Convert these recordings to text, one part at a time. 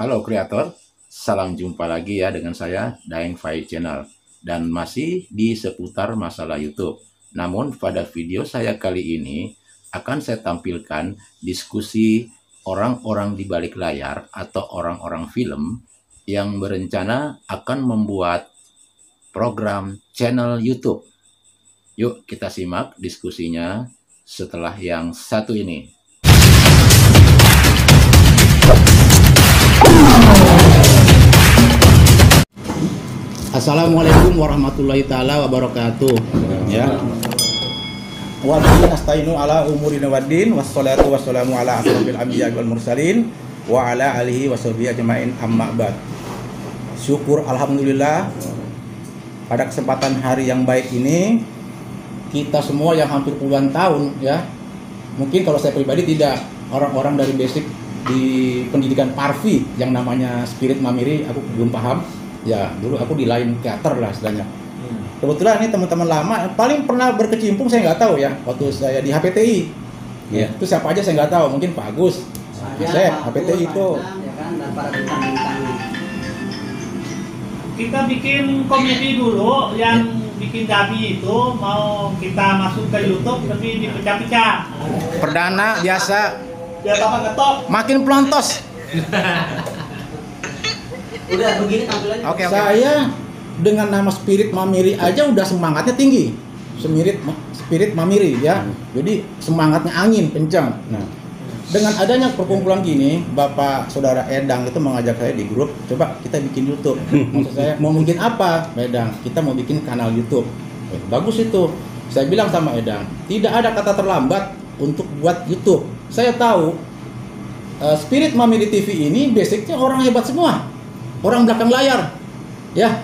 Halo kreator, salam jumpa lagi ya dengan saya Daeng Fai Channel dan masih di seputar masalah YouTube. Namun pada video saya kali ini akan saya tampilkan diskusi orang-orang di balik layar atau orang-orang film yang berencana akan membuat program channel YouTube. Yuk kita simak diskusinya setelah yang satu ini. Assalamualaikum warahmatullahi taala wabarakatuh. Ya. Wa bihi nasta'inu ala umurina waddin wassalatu wassalamu ala asrofil anbiya wal mursalin wa ala alihi washabihi ajmain amma ba'd. Syukur alhamdulillah pada kesempatan hari yang baik ini kita semua yang hampir puluhan tahun ya. Mungkin kalau saya pribadi tidak, orang-orang dari basic di pendidikan Parvi yang namanya Spirit Mamiri aku belum paham. Ya, dulu aku di lain teater lah istilahnya. Kebetulan ini teman-teman lama, paling pernah berkecimpung saya nggak tahu ya, waktu saya di HPTI. Ya. Itu siapa aja saya nggak tahu, mungkin Pak Agus. Saya HPTI itu. Ya kan, dan para bintang-bintang. Kita bikin komedi dulu, yang bikin Dabi itu mau kita masuk ke YouTube tapi dipecah-pecah. Perdana biasa. Biar tambah ngetop. Makin pelontos. Udah begini tampilannya. Oke. Saya dengan nama Spirit Mamiri aja udah semangatnya tinggi. Spirit Mamiri ya. Jadi semangatnya angin kencang. Nah, dengan adanya perkumpulan gini, Bapak Saudara Edang itu mengajak saya di grup, coba kita bikin YouTube. Maksud saya mau bikin apa, Edang? Kita mau bikin kanal YouTube. Bagus itu. Saya bilang sama Edang, tidak ada kata terlambat untuk buat YouTube. Saya tahu Spirit Mamiri TV ini basicnya orang hebat semua. Orang belakang layar, ya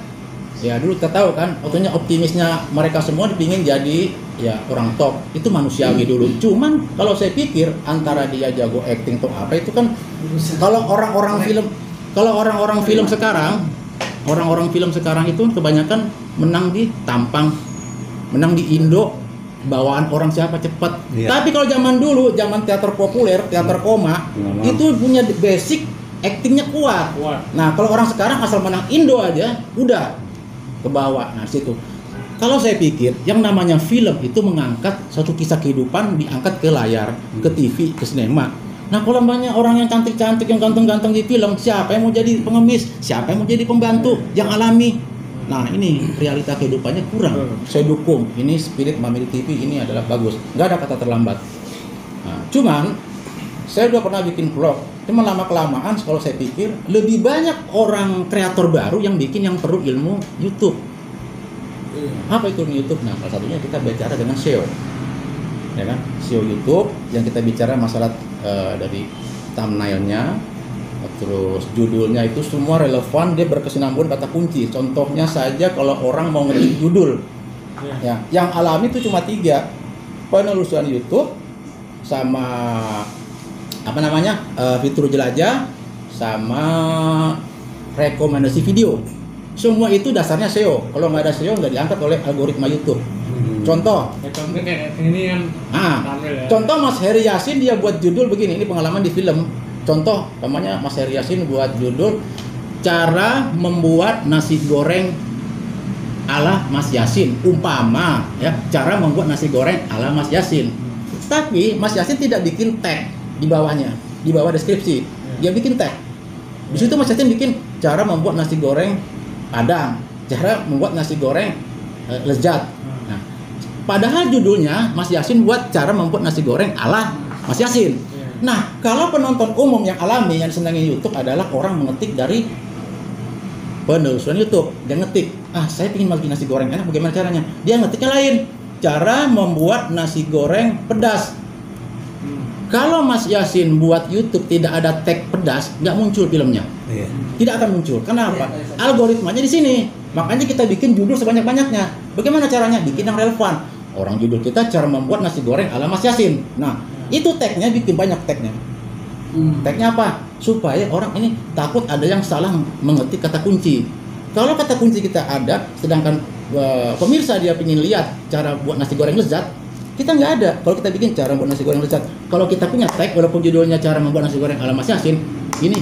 dulu kita tahu kan, waktunya optimisnya mereka semua dipingin jadi ya orang top, itu manusiawi dulu. Cuman kalau saya pikir antara dia jago acting atau apa itu kan, kalau orang-orang film sekarang, orang-orang film sekarang itu kebanyakan menang di tampang, menang di Indo, bawaan orang siapa cepat. Iya. Tapi kalau zaman dulu, zaman teater populer, teater koma, itu punya basic actingnya kuat. Nah, kalau orang sekarang asal menang Indo aja udah ke bawah. Nah, situ. Kalau saya pikir yang namanya film itu mengangkat suatu kisah kehidupan, diangkat ke layar, ke TV, ke sinema. Nah, kalau banyak orang yang cantik-cantik, yang ganteng-ganteng di film, siapa yang mau jadi pengemis? Siapa yang mau jadi pembantu yang alami? Nah, ini realita kehidupannya kurang. Saya dukung. Ini Spirit Mamiri TV ini adalah bagus. Nggak ada kata terlambat. Nah, cuman saya udah pernah bikin vlog. Cuma lama-kelamaan kalau saya pikir lebih banyak orang kreator baru yang bikin yang perlu ilmu YouTube. Apa itu YouTube? Nah, salah satunya kita bicara dengan SEO. Ya kan? SEO YouTube yang kita bicara masalah dari thumbnailnya, terus judulnya itu semua relevan, dia berkesinambungan kata kunci. Contohnya saja kalau orang mau ngetik judul. Ya, yang alami itu cuma 3. Penelusuran YouTube sama fitur jelajah sama rekomendasi video. Semua itu dasarnya SEO. Kalau nggak ada SEO nggak diangkat oleh algoritma YouTube. Contoh. Ini yang Contoh Mas Heri Yasin dia buat judul begini. Ini pengalaman di film. Contoh namanya Mas Heri Yasin buat judul cara membuat nasi goreng ala Mas Yasin. Umpama ya, cara membuat nasi goreng ala Mas Yasin. Tapi Mas Yasin tidak bikin tag di bawahnya, di bawah deskripsi. Dia bikin tag. Di situ Mas Yasin bikin cara membuat nasi goreng Padang, cara membuat nasi goreng lezat. Nah, padahal judulnya Mas Yasin buat cara membuat nasi goreng ala Mas Yasin. Nah, kalau penonton umum yang alami yang senangin YouTube adalah orang mengetik dari penelusuran YouTube. Dia ngetik, saya ingin bikin nasi goreng enak, bagaimana caranya? Dia ngetiknya lain, cara membuat nasi goreng pedas. Kalau Mas Yasin buat YouTube tidak ada tag pedas, nggak muncul filmnya. Tidak akan muncul. Kenapa? Algoritmanya di sini. Makanya kita bikin judul sebanyak-banyaknya. Bagaimana caranya? Bikin yang relevan. Orang judul kita cara membuat nasi goreng ala Mas Yasin. Nah, itu tagnya bikin banyak tagnya. Tagnya apa? Supaya orang ini takut ada yang salah mengetik kata kunci. Kalau kata kunci kita ada, sedangkan pemirsa dia ingin lihat cara buat nasi goreng lezat, kita nggak ada. Kalau kita bikin cara membuat nasi goreng lezat, kalau kita punya tag walaupun judulnya cara membuat nasi goreng ala Mas Yasin, ini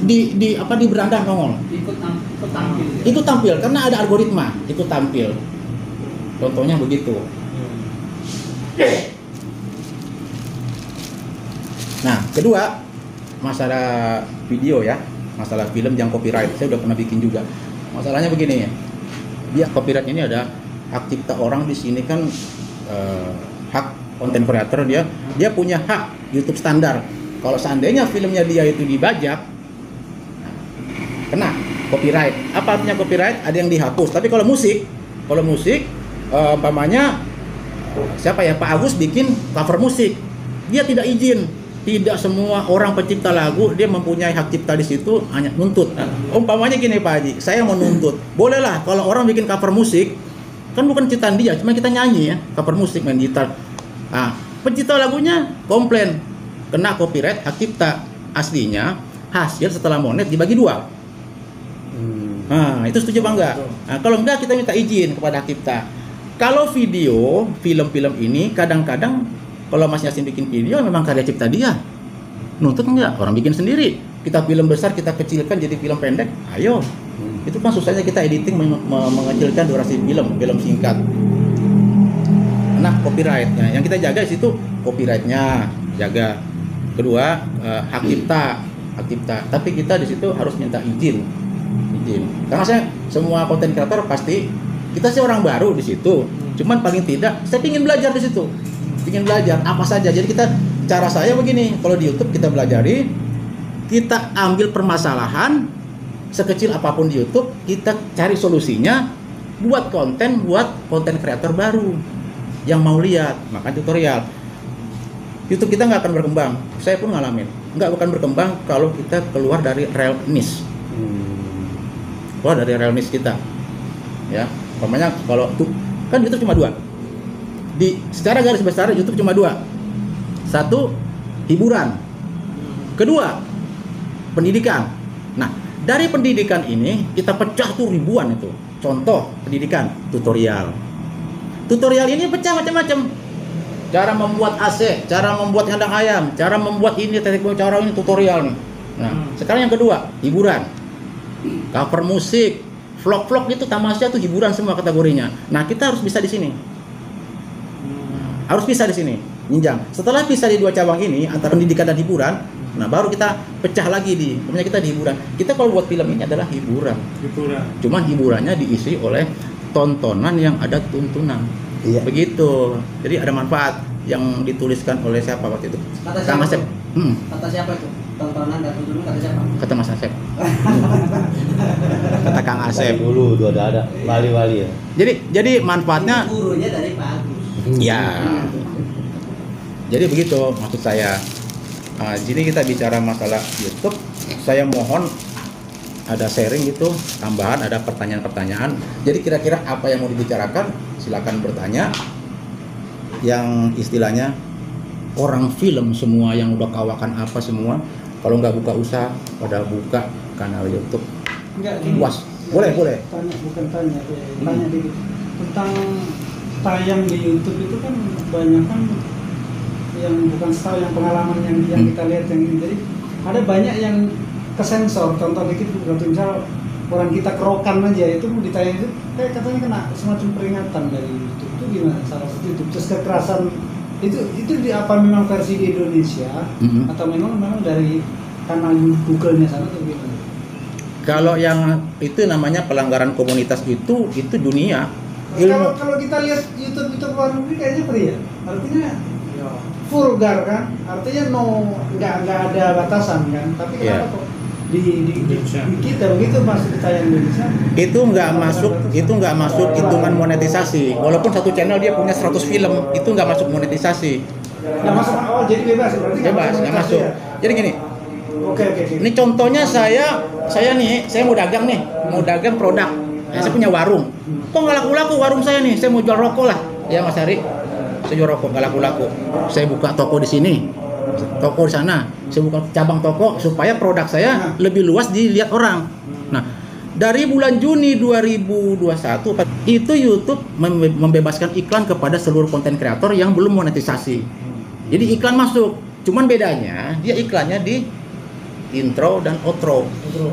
di apa di beranda nongol. Ikut tampil. Ikut tampil karena ada algoritma, ikut tampil. Contohnya begitu. Nah, kedua masalah video ya, masalah film yang copyright. Saya udah pernah bikin juga. Masalahnya begini ya, dia copyright ini ada hak cipta orang di sini kan hak content creator dia punya hak YouTube standar. Kalau seandainya filmnya dia itu dibajak, kena copyright. Apa artinya copyright? Ada yang dihapus. Tapi kalau musik, umpamanya siapa ya, Pak Agus bikin cover musik, dia tidak izin. Tidak semua orang pencipta lagu dia mempunyai hak cipta di situ, hanya nuntut. Umpamanya gini Pak Haji, saya mau nuntut, bolehlah kalau orang bikin cover musik, kan bukan ciptaan dia, cuma kita nyanyi ya, cover musik main gitar. Nah, pencipta lagunya komplain, kena copyright hak cipta. Aslinya hasil setelah monet dibagi 2. Nah, itu setuju apa enggak? Nah, kalau enggak kita minta izin kepada hak cipta. Kalau video, film-film ini kadang-kadang kalau Mas Yasin bikin video memang karya cipta dia. Nuntut enggak? Orang bikin sendiri. Kita film besar kita kecilkan jadi film pendek. Ayo. Itu kan susahnya kita editing mengecilkan durasi film singkat. Nah, copyrightnya yang kita jaga di situ, copyrightnya jaga. Kedua, hak cipta. Tapi kita di situ harus minta izin. Karena saya semua konten kreator pasti kita sih orang baru di situ. Cuman paling tidak saya ingin belajar di situ. Ingin belajar apa saja. Jadi cara saya begini, kalau di YouTube kita belajari, kita ambil permasalahan sekecil apapun di YouTube, kita cari solusinya, buat konten kreator baru yang mau lihat, maka tutorial. YouTube kita nggak akan berkembang. Saya pun ngalamin, nggak akan berkembang kalau kita keluar dari real niche. Keluar dari real niche kita, ya. Umpamanya kalau kan YouTube cuma 2. Secara garis besar YouTube cuma 2. 1, hiburan. Kedua, pendidikan. Nah, dari pendidikan ini kita pecah tuh ribuan itu. Contoh pendidikan, tutorial. Tutorial ini pecah macam-macam. Cara membuat AC, cara membuat kandang ayam, cara membuat ini, cara ini tutorial nih. Nah, sekarang yang kedua, hiburan. Cover musik, vlog-vlog itu tamasya tuh hiburan semua kategorinya. Nah, kita harus bisa di sini. Harus bisa di sini, ninjang. Setelah bisa di 2 cabang ini antara pendidikan dan hiburan, nah baru kita pecah lagi pokoknya kita di hiburan. Kita kalau buat film ini adalah hiburan. Cuman hiburannya diisi oleh tontonan yang ada tuntunan. Iya. Begitu. Jadi ada manfaat yang dituliskan oleh siapa waktu itu? Kang Asep. Kata siapa itu? Tontonan dan tuntunan kata siapa? Kata Mas Asep. Kata Kang Asep. Dulu tuh ada wali-wali ya. Jadi manfaatnya gurunya dari Pak Agus. Ya, jadi begitu maksud saya. Jadi kita bicara masalah YouTube, saya mohon ada sharing gitu, tambahan, ada pertanyaan-pertanyaan. Jadi kira-kira apa yang mau dibicarakan, silakan bertanya. Yang istilahnya orang film semua yang udah kawakan apa semua, kalau nggak buka usaha, pada buka kanal YouTube. Enggak, luas. Boleh. Tanya dikit tentang tayang di YouTube itu kan banyak kan yang bukan style, yang pengalaman yang kita lihat yang ini. Jadi ada banyak yang kesensor. Contoh dikit, misal orang kita kerokan aja itu mau ditayang itu kayak katanya kena semacam peringatan dari YouTube. Itu gimana? Salah satu YouTube terus kekerasan itu di apa memang versi di Indonesia atau memang dari kanal Google-nya sana atau gimana? Kalau yang itu namanya pelanggaran komunitas itu dunia. Kalau kita lihat YouTube luar negeri kayaknya pria, artinya vulgar kan, artinya nggak ada batasan kan. Tapi kenapa kok di kita begitu masuk ditayang Indonesia? Itu nggak masuk hitungan monetisasi. Walaupun satu channel dia punya 100 film, itu nggak masuk monetisasi. Nggak masuk. Oh, jadi bebas berarti? Bebas, nggak masuk. Ya? Jadi gini. Oke. Ini contohnya saya mau dagang produk. Saya punya warung. Kok nggak laku-laku warung saya nih? Saya mau jual rokok lah. Ya Mas Hari, saya jual rokok nggak laku-laku. Saya buka toko di sini, toko di sana. Saya buka cabang toko supaya produk saya lebih luas dilihat orang. Nah, dari bulan Juni 2021 itu YouTube membebaskan iklan kepada seluruh konten kreator yang belum monetisasi. Jadi iklan masuk. Cuman bedanya dia iklannya di intro dan outro.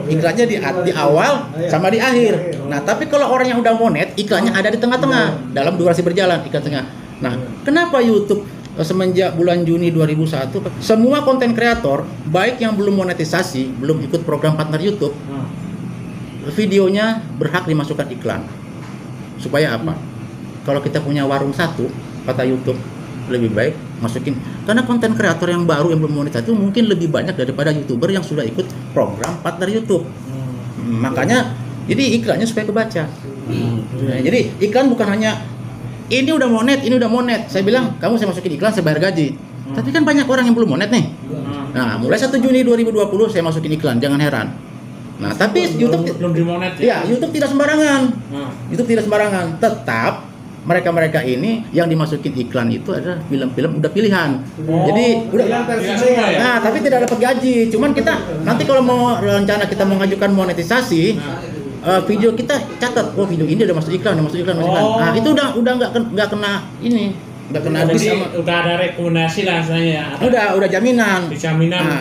Iklannya di awal sama di akhir. Nah, tapi kalau orang yang udah monet, iklannya ada di tengah-tengah dalam durasi berjalan iklan tengah. Nah, kenapa YouTube semenjak bulan Juni 2001 semua konten kreator baik yang belum monetisasi, belum ikut program partner YouTube, videonya berhak dimasukkan iklan. Supaya apa? Kalau kita punya warung satu, kata YouTube, lebih baik masukin, karena konten kreator yang baru yang belum monetisasi itu mungkin lebih banyak daripada YouTuber yang sudah ikut program partner YouTube. Makanya jadi iklannya supaya kebaca. Nah, jadi iklan bukan hanya ini udah monet. Saya bilang, kamu saya masukin iklan, saya bayar gaji. Tapi kan banyak orang yang belum monet nih. Nah, mulai 1 Juni 2020 saya masukin iklan, jangan heran. Nah, tapi YouTube belum dimonet ya. YouTube tidak sembarangan. YouTube tidak sembarangan. Tetap mereka ini yang dimasukin iklan itu adalah film-film udah pilihan. Jadi udah nah, tapi tidak dapat gaji. Cuman kita nanti kalau mau rencana kita mengajukan monetisasi, video kita catat, oh video ini udah masuk iklan. Nah, itu udah nggak kena ini, nggak kena jadi udah ada rekomendasi lah saya. Udah jaminan. Jaminan. Nah,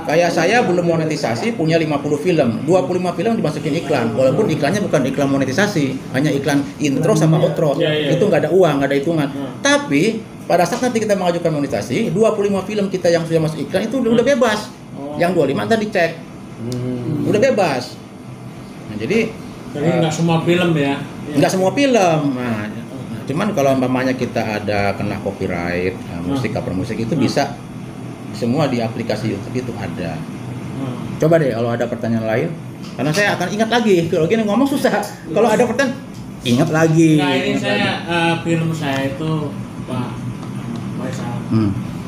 kayak saya belum monetisasi punya 50 film, 25 film dimasukin iklan, walaupun iklannya bukan iklan monetisasi, hanya iklan intro sama outro. Itu nggak ada uang, nggak ada hitungan. Tapi pada saat nanti kita mengajukan monetisasi, 25 film kita yang sudah masuk iklan itu udah bebas. Yang 25 tadi dicek. Udah bebas. Nah, jadi nggak semua film ya. Nggak semua film. Nah, cuman kalau umpamanya kita ada kena copyright, musik cover musik itu bisa semua di aplikasi YouTube itu ada. Coba deh kalau ada pertanyaan lain, karena saya akan ingat lagi. Kalau gini ngomong susah. Kalau ada pertanyaan, ingat lagi. Nah, ini saya film saya itu Pak Faisal.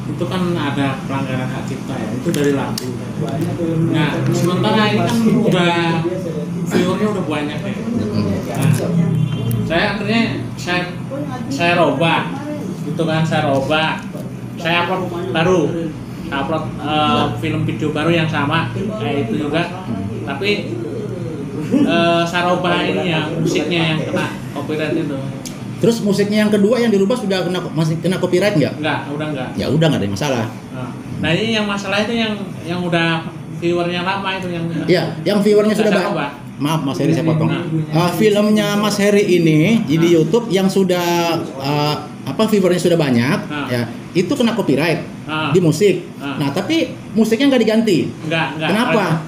Itu kan ada pelanggaran hak cipta ya, itu dari lagu. Nah, sementara ini kan udah viewernya udah banyak ya. Nah, saya akhirnya saya robah, gitu kan, saya upload baru, film video baru yang sama kayak itu juga, tapi saya robah ini ya musiknya yang kena copyright itu. Terus musiknya yang kedua yang dirubah sudah masih kena copyright nggak? Udah enggak. Ya udah nggak ada masalah. Nah ini yang masalah itu yang udah viewernya lama itu yang. Ya, yang viewernya sudah maaf Mas Heri saya potong. Filmnya Mas Heri ini di YouTube yang sudah viewernya sudah banyak, ya itu kena copyright di musik. Nah tapi musiknya nggak diganti. Enggak. Kenapa?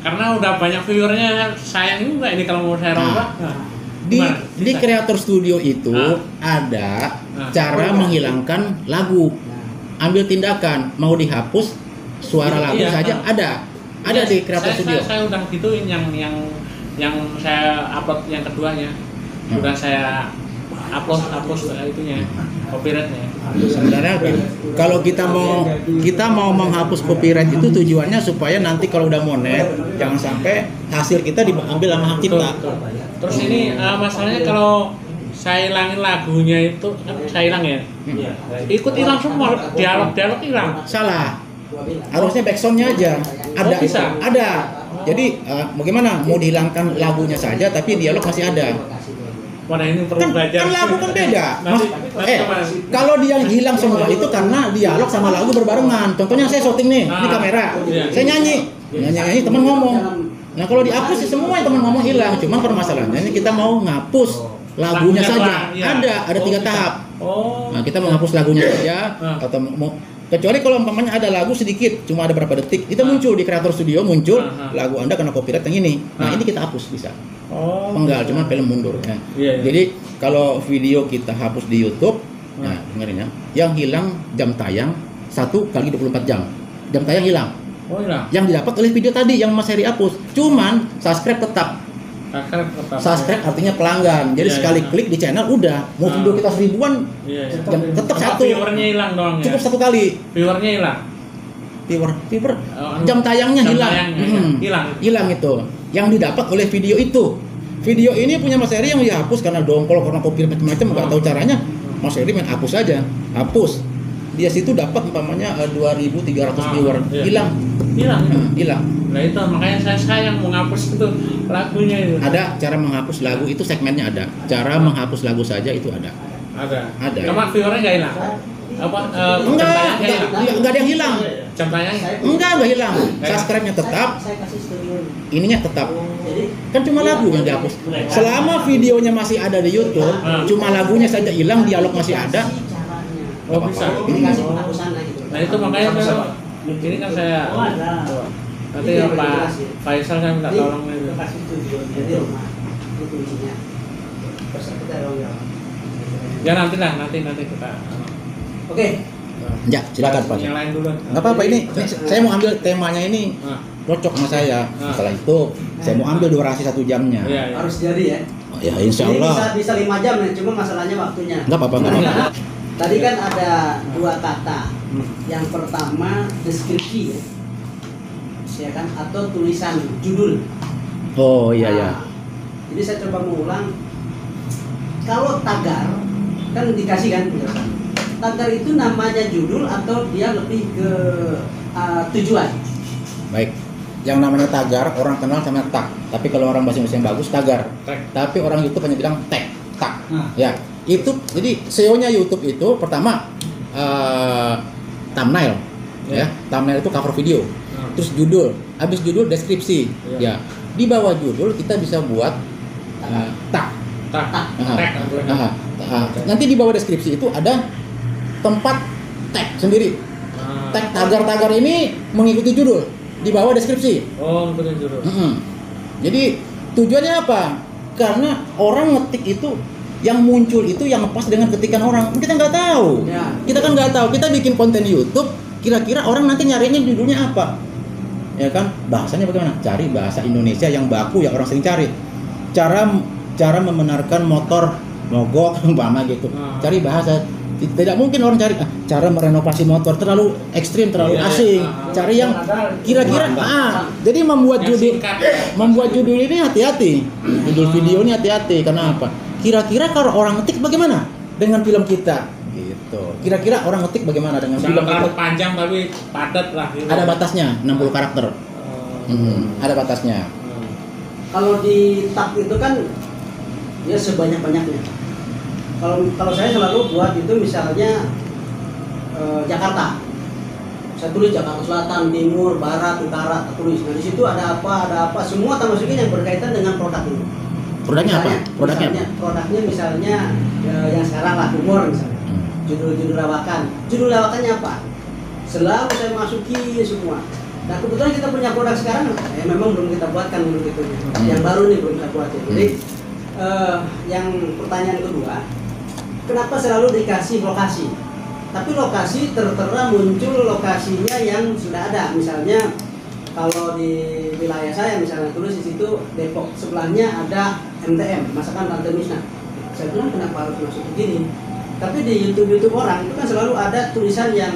Karena udah banyak viewernya, sayang juga ini kalau mau saya robah. Di Creator Studio itu ada cara menghilangkan lagu. Ambil tindakan, mau dihapus suara lagu saja ada di Creator Studio. Saya udah gituin yang saya upload yang keduanya. Sudah saya hapus itunya, copyrightnya. Sebenarnya kalau kita mau menghapus copyright itu tujuannya supaya nanti kalau udah monet jangan sampai hasil kita diambil sama hak cipta. Terus ini masalahnya kalau saya hilangin lagunya itu kan saya hilang ya. Ikut hilang semua, dialog hilang. Salah. Harusnya backsoundnya aja. Ada. Bisa. Ada. Jadi bagaimana? Mau dihilangkan lagunya saja tapi dialog masih ada. Mana ini perlu belajar. Kan lagu kan beda. Nanti Kalau dia hilang semua itu karena dialog sama lagu berbarengan. Contohnya saya syuting nih, di kamera. Saya nyanyi teman ngomong. Nah kalau dihapus semua yang teman ngomong hilang. Cuman permasalahannya ini kita mau ngapus lagunya saja. Ada 3 tahap. Nah kita mau ngapus lagunya saja atau mau, kecuali kalau umpamanya ada lagu sedikit, cuma ada berapa detik, itu muncul di Creator Studio lagu Anda kena copyright yang ini. Nah ini kita hapus bisa. Penggal, cuman film mundur. Ya. Jadi kalau video kita hapus di YouTube, nah dengerin ya, yang hilang jam tayang 1 kali 24 jam. Jam tayang hilang. Yang didapat oleh video tadi yang Mas Heri hapus. Cuman subscribe tetap. Subscribe artinya pelanggan. Jadi sekali klik di channel udah. Mau video kita 1000-an, tetap satu. Viewernya hilang doang ya. Cukup 1 kali. Viewernya hilang. Viewer jam tayangnya hilang. Hilang itu. Yang didapat oleh video itu. Video ini punya Mas Heri yang dihapus karena dongkol, karena copyright macam-macam, nggak tahu caranya. Mas Heri main hapus aja. Hapus. Dia situ dapat umpamanya 2.300 viewer. Hilang. Nah itu makanya saya yang menghapus itu lagunya itu. Ada cara menghapus lagu itu, segmennya ada. Cara menghapus lagu saja itu ada. Ada. Cuma viewernya nggak hilang. Enggak ada yang hilang. jam tayang. Enggak hilang. Subscribe-nya tetap, Saya kasih stereo. ininya tetap. Jadi Kan cuma lagu yang dihapus. Selama videonya masih ada di YouTube, cuma lagunya saja hilang, dialog masih ada. kasih caranya. Oh bisa. Ini kasih penghapusannya gitu. Nah itu makanya saya, ini kan saya nanti Ini yang Pak jelas ya. Faisal saya minta Ini tolong itu. kasih tujuannya di rumah. Itu kuncinya. Terus kita dong ya. Ya nanti kita. Oke. Ya, silakan Pak. Yang lain dulu. Enggak apa-apa ini saya mau ambil temanya ini Nah, cocok sama saya. Setelah itu saya mau ambil durasi 1 jamnya. iya, iya. Harus jadi ya. Oh, ya insya Ini Allah. bisa 5 jam ya, cuma masalahnya waktunya. Enggak apa-apa, enggak apa-apa. Tadi kan ada 2 kata. Yang pertama deskripsi ya. Ya kan, atau tulisan judul. Oh iya ya. Nah, jadi saya coba mengulang. Kalau tagar kan dikasih kan penjelasan. Tagar itu namanya judul atau dia lebih ke tujuan? Baik. Yang namanya tagar orang kenal sama tag. Tapi kalau orang bahasa Indonesia yang bagus tagar. Tag. Tapi orang YouTube hanya bilang tag. Nah. Ya. Itu jadi SEO-nya YouTube itu pertama thumbnail. Ya. Thumbnail itu cover video. Terus judul, habis judul deskripsi. Ya. Di bawah judul kita bisa buat tag. Tak. Aha. Tag. Aha. Nanti di bawah deskripsi itu ada tempat tag sendiri. Tag tagar-tagar ini mengikuti judul di bawah deskripsi. Oh, betul judul. Jadi tujuannya apa? Karena orang ngetik itu yang muncul itu yang pas dengan ketikan orang. Kita nggak tahu. Ya. Kita kan nggak tahu. Kita bikin konten YouTube, kira-kira orang nanti nyarinya judulnya apa? Ya kan? Bahasanya bagaimana? Cari bahasa Indonesia yang baku yang orang sering cari. Cara membenarkan motor mogok umpama gitu. Cari bahasa. Tidak mungkin orang cari cara merenovasi motor terlalu ekstrim, terlalu Iya, asing. iya. Cari yang kira-kira jadi membuat Yang judul singkat. ini hati-hati. Judul video ini hati-hati karena apa? Kira-kira kalau orang ngetik bagaimana dengan film kita? Gitu. Kira-kira orang ngetik bagaimana dengan Jangan film kita? terlalu panjang tapi padat lah. Gitu. Ada batasnya 60 karakter. Ada batasnya. Kalau di tag itu kan ya sebanyak-banyaknya. Kalau saya selalu buat itu misalnya Jakarta. Saya tulis Jakarta Selatan, Timur, Barat, Utara, tulis. Nah di situ ada apa, semua termasukin yang berkaitan dengan produk itu. Produknya apa? Produknya apa? Produknya misalnya yang sekarang lah humor misalnya. Judul lawakan. Judul lawakannya apa? Selalu saya masuki semua. Nah kebetulan kita punya produk sekarang, memang belum kita buatkan dulu gitu. Yang baru nih belum kita buat. Jadi yang pertanyaan kedua, kenapa selalu dikasih lokasi? Tapi lokasi tertera muncul lokasinya yang sudah ada. Misalnya kalau di wilayah saya misalnya tulis di situ Depok, sebelahnya ada MTM, masakan Tante Misna. Saya bilang kenapa harus masuk begini? Tapi di YouTube orang itu kan selalu ada tulisan yang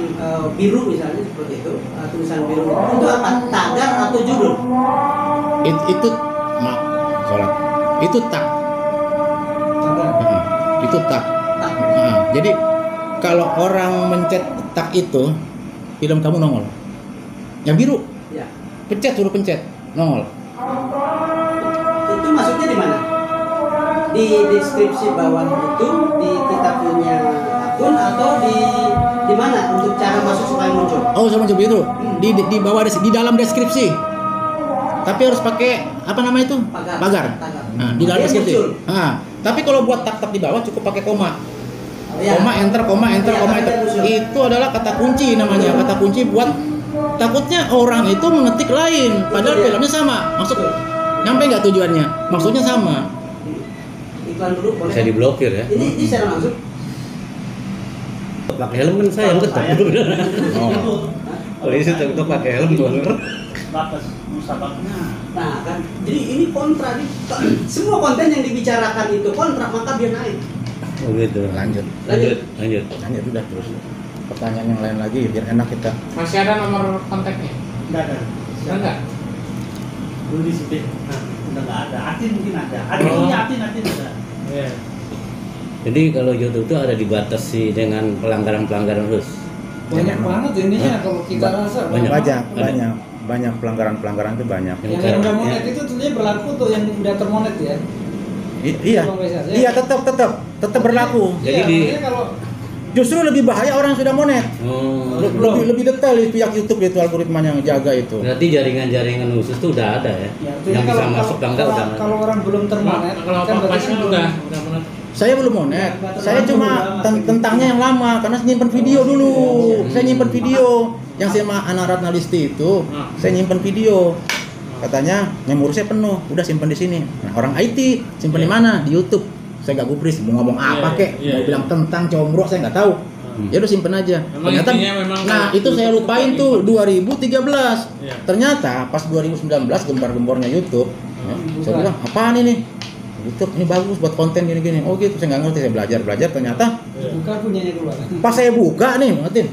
biru misalnya seperti itu, tulisan biru itu apa? Tagar atau judul? Itu maaf, sholat. Itu tag. Itu tag. Jadi kalau orang mencet tag itu, film kamu nongol. Yang biru, Ya. suruh pencet, nongol. Itu masuknya di mana? Di deskripsi bawah itu, di kita punya akun atau di mana untuk cara masuk supaya muncul? Oh, sama coba itu. Di bawah di dalam deskripsi. Tapi harus pakai apa namanya itu? Pagar. Nah, di dalam Dia deskripsi. muncul. Nah, tapi kalau buat tag-tag di bawah cukup pakai koma. Ya. Koma enter, koma enter, Ya, koma tapi enter. dia muncul. Itu adalah kata kunci namanya. Kata kunci buat takutnya orang itu mengetik lain, padahal Betul, ya. filmnya sama. Maksud nyampe nggak tujuannya? Maksudnya sama. Iklan dulu boleh. Bisa diblokir ya. Ini secara langsung. Pakai helm kan saya yang tetap. Oh. Polisi tetap pakai helm bener. Batas musabaknya. Nah kan, jadi ini kontra nih. Semua konten yang dibicarakan itu kontra, maka dia naik. Oh gitu. Lanjut. Lanjut. Udah terus. Pertanyaan yang lain lagi biar enak kita. Masih ada nomor kontaknya? Enggak ada. Enggak? Dulu di situ. Nah, udah enggak ada. Atin mungkin ada. Ada Oh. punya Atin ada. Iya. Jadi kalau YouTube itu ada dibatasi dengan pelanggaran-pelanggaran khusus. Banyak banget ininya kalau kita rasa. Banyak. Banyak pelanggaran itu banyak. Yang udah monet itu tentunya berlaku tuh yang udah termonet ya. Iya. Bang Faisal, ya? Iya tetap berlaku. Jadi Iya, di- makanya kalau Justru lebih bahaya orang yang sudah monet. Oh. Lebih detail pihak YouTube itu algoritmanya yang jaga itu. Berarti jaringan-jaringan khusus tuh udah ada ya. artinya Yang bisa masuk bangga udah ada. kalau orang belum termonet, Kalau kan Pak berarti Pasnya kan udah belum. monet. Saya belum monet. Saya cuma tentangnya yang lama karena saya nyimpen video dulu. Saya nyimpen video yang sama anak Ratna Listi itu. Saya nyimpen video. Katanya memori saya penuh, udah simpen di sini. Nah, orang IT simpen di mana? Di YouTube. Saya nggak gubris mau ngomong apa kek, mau bilang tentang combro saya nggak tahu. Ya udah simpen aja. Memang Ternyata, intinya memang nah itu saya lupain tuh 2013. Ternyata pas 2019 gembar-gembornya YouTube, saya bilang apaan ini? YouTube ini bagus buat konten gini-gini. Oh gitu, saya nggak ngerti, saya belajar. Ternyata Bukan punyanya keluar. pas saya buka nih, ngatin.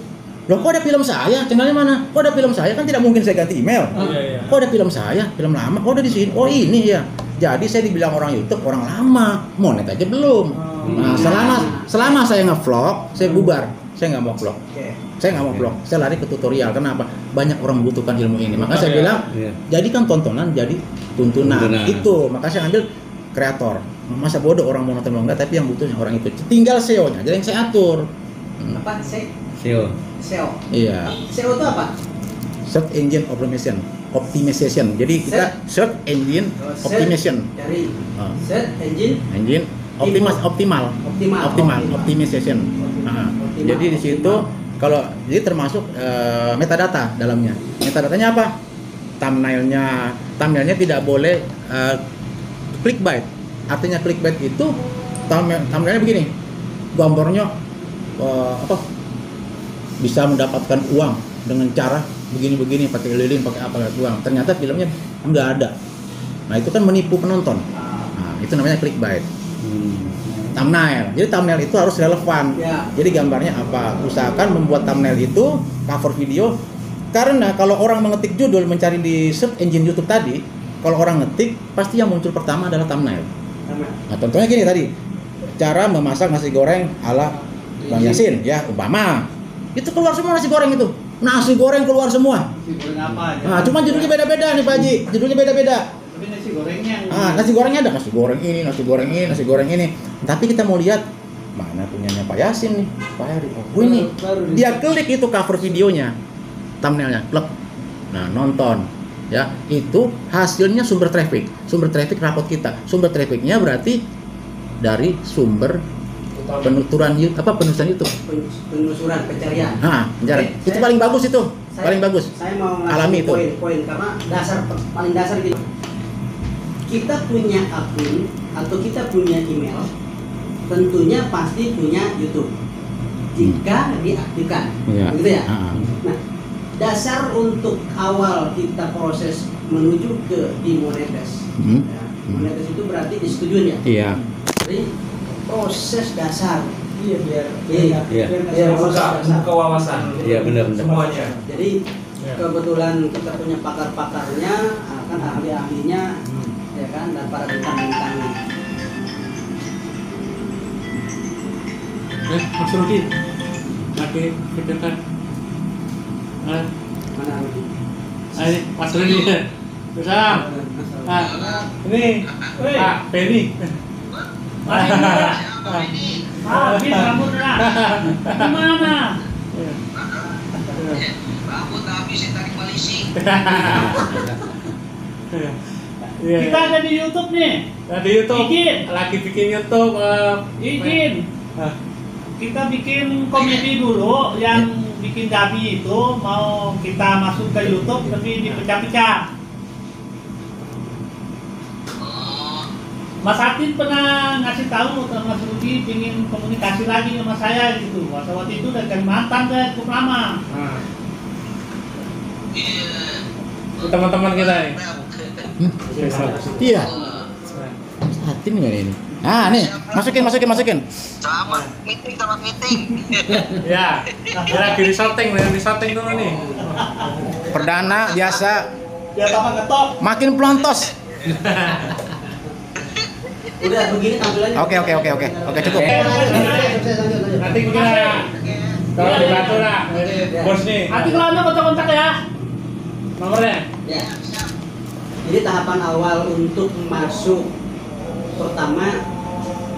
Loh kok ada film saya? Channelnya mana? Kok ada film saya? Kan tidak mungkin saya ganti email. Iya. Kok ada film saya? Film lama? Kok ada di sini? Oh ini ya. Jadi saya dibilang orang YouTube orang lama, monet aja belum. Nah, selama saya nge-vlog, saya bubar. Saya nggak mau vlog. Saya nggak mau vlog. Saya lari ke tutorial. Kenapa? Banyak orang membutuhkan ilmu ini. Maka saya bilang, jadikan tontonan jadi tuntunan. Itu. Maka saya ambil kreator. Masa bodoh orang mau nonton enggak, tapi yang butuhnya orang itu. Tinggal SEO-nya aja yang saya atur. Apa? SEO. SEO. Iya. SEO itu apa? Search Engine Optimization. Jadi kita Search Engine Optimization. Dari Ah. Search Engine Optimal. Optimization. Nah, jadi di situ kalau jadi termasuk metadata dalamnya. Metadatanya apa? Thumbnailnya tidak boleh clickbait. Artinya clickbait itu thumbnailnya begini. Gambarnya bisa mendapatkan uang dengan cara begini-begini, pakai lilin, pakai apa uang. Ternyata filmnya nggak ada. Nah itu kan menipu penonton. Nah, itu namanya clickbait. Thumbnail. Jadi thumbnail itu harus relevan. Ya. Jadi gambarnya apa? Usahakan membuat thumbnail itu cover video. Karena kalau orang mengetik judul mencari di search engine YouTube tadi, kalau orang ngetik pasti yang muncul pertama adalah thumbnail. Nah contohnya gini tadi, cara memasak nasi goreng ala Bang Yasin, ya umpama itu keluar semua nasi goreng itu. Nasi goreng keluar semua. Nah, cuma judulnya beda-beda nih Pak Haji. Judulnya beda-beda. Tapi nasi gorengnya Nasi gorengnya ada nasi goreng ini, nasi goreng ini, nasi goreng ini. Tapi kita mau lihat mana punyanya Pak Yasin nih, Pak Heri. Oh, ini. Dia klik itu cover videonya, thumbnailnya, klik. Nah, nonton. Ya, itu hasilnya sumber traffic. Sumber traffic rapot kita. Sumber trafficnya berarti dari sumber penuturan YouTube, penulisan YouTube. Penelusuran pencarian. Pencarian. Oke, Itu paling bagus itu. Paling bagus. Saya mau Alami ngasih itu. poin-poin karena paling dasar gitu. Kita punya akun atau kita punya email, tentunya pasti punya YouTube. Jika diaktifkan, gitu ya. Nah, dasar untuk awal kita proses menuju ke demonetize. Ya, demonetize itu berarti disetujui ya. Iya. Jadi proses dasar. biar Proses dasar. wawasan. Iya benar. Semuanya. Jadi kebetulan kita punya pakar-pakarnya, kan ahli-ahlinya, ya kan, dan para bintang-bintangnya. Mas Rudi, lagi kedepan. Mana Rudi? Ayo, Mas Rudi. Salam. Ini Pak Benny. Bin rambut lah. Gimana? Rambut habisin tarik polisi. Kita ada di YouTube nih. Di YouTube. Lagi bikin YouTube. Bikin. Kita bikin komedi dulu yang bikin Gabi itu mau kita masuk ke YouTube tapi dipecah-pecah. Mas Atin pernah ngasih tahu ke Mas Rudi ingin komunikasi lagi sama saya gitu. Waktu itu dari Kalimantan deh, cukup lama. Teman-teman kita ini. Iya. Atin nggak ini? Nih, masukin. Selamat meeting. Ya, lagi disorting dulu nih. Perdana biasa. Biar tambah ngetop. Makin pelontos. Udah begini tampilannya. Oke, cukup. Lanjut. Nanti kita kalau dibantu lah bos nih. Nanti kalau Anda kontak-kontak ya. Nomornya. Ya. Jadi tahapan awal untuk masuk pertama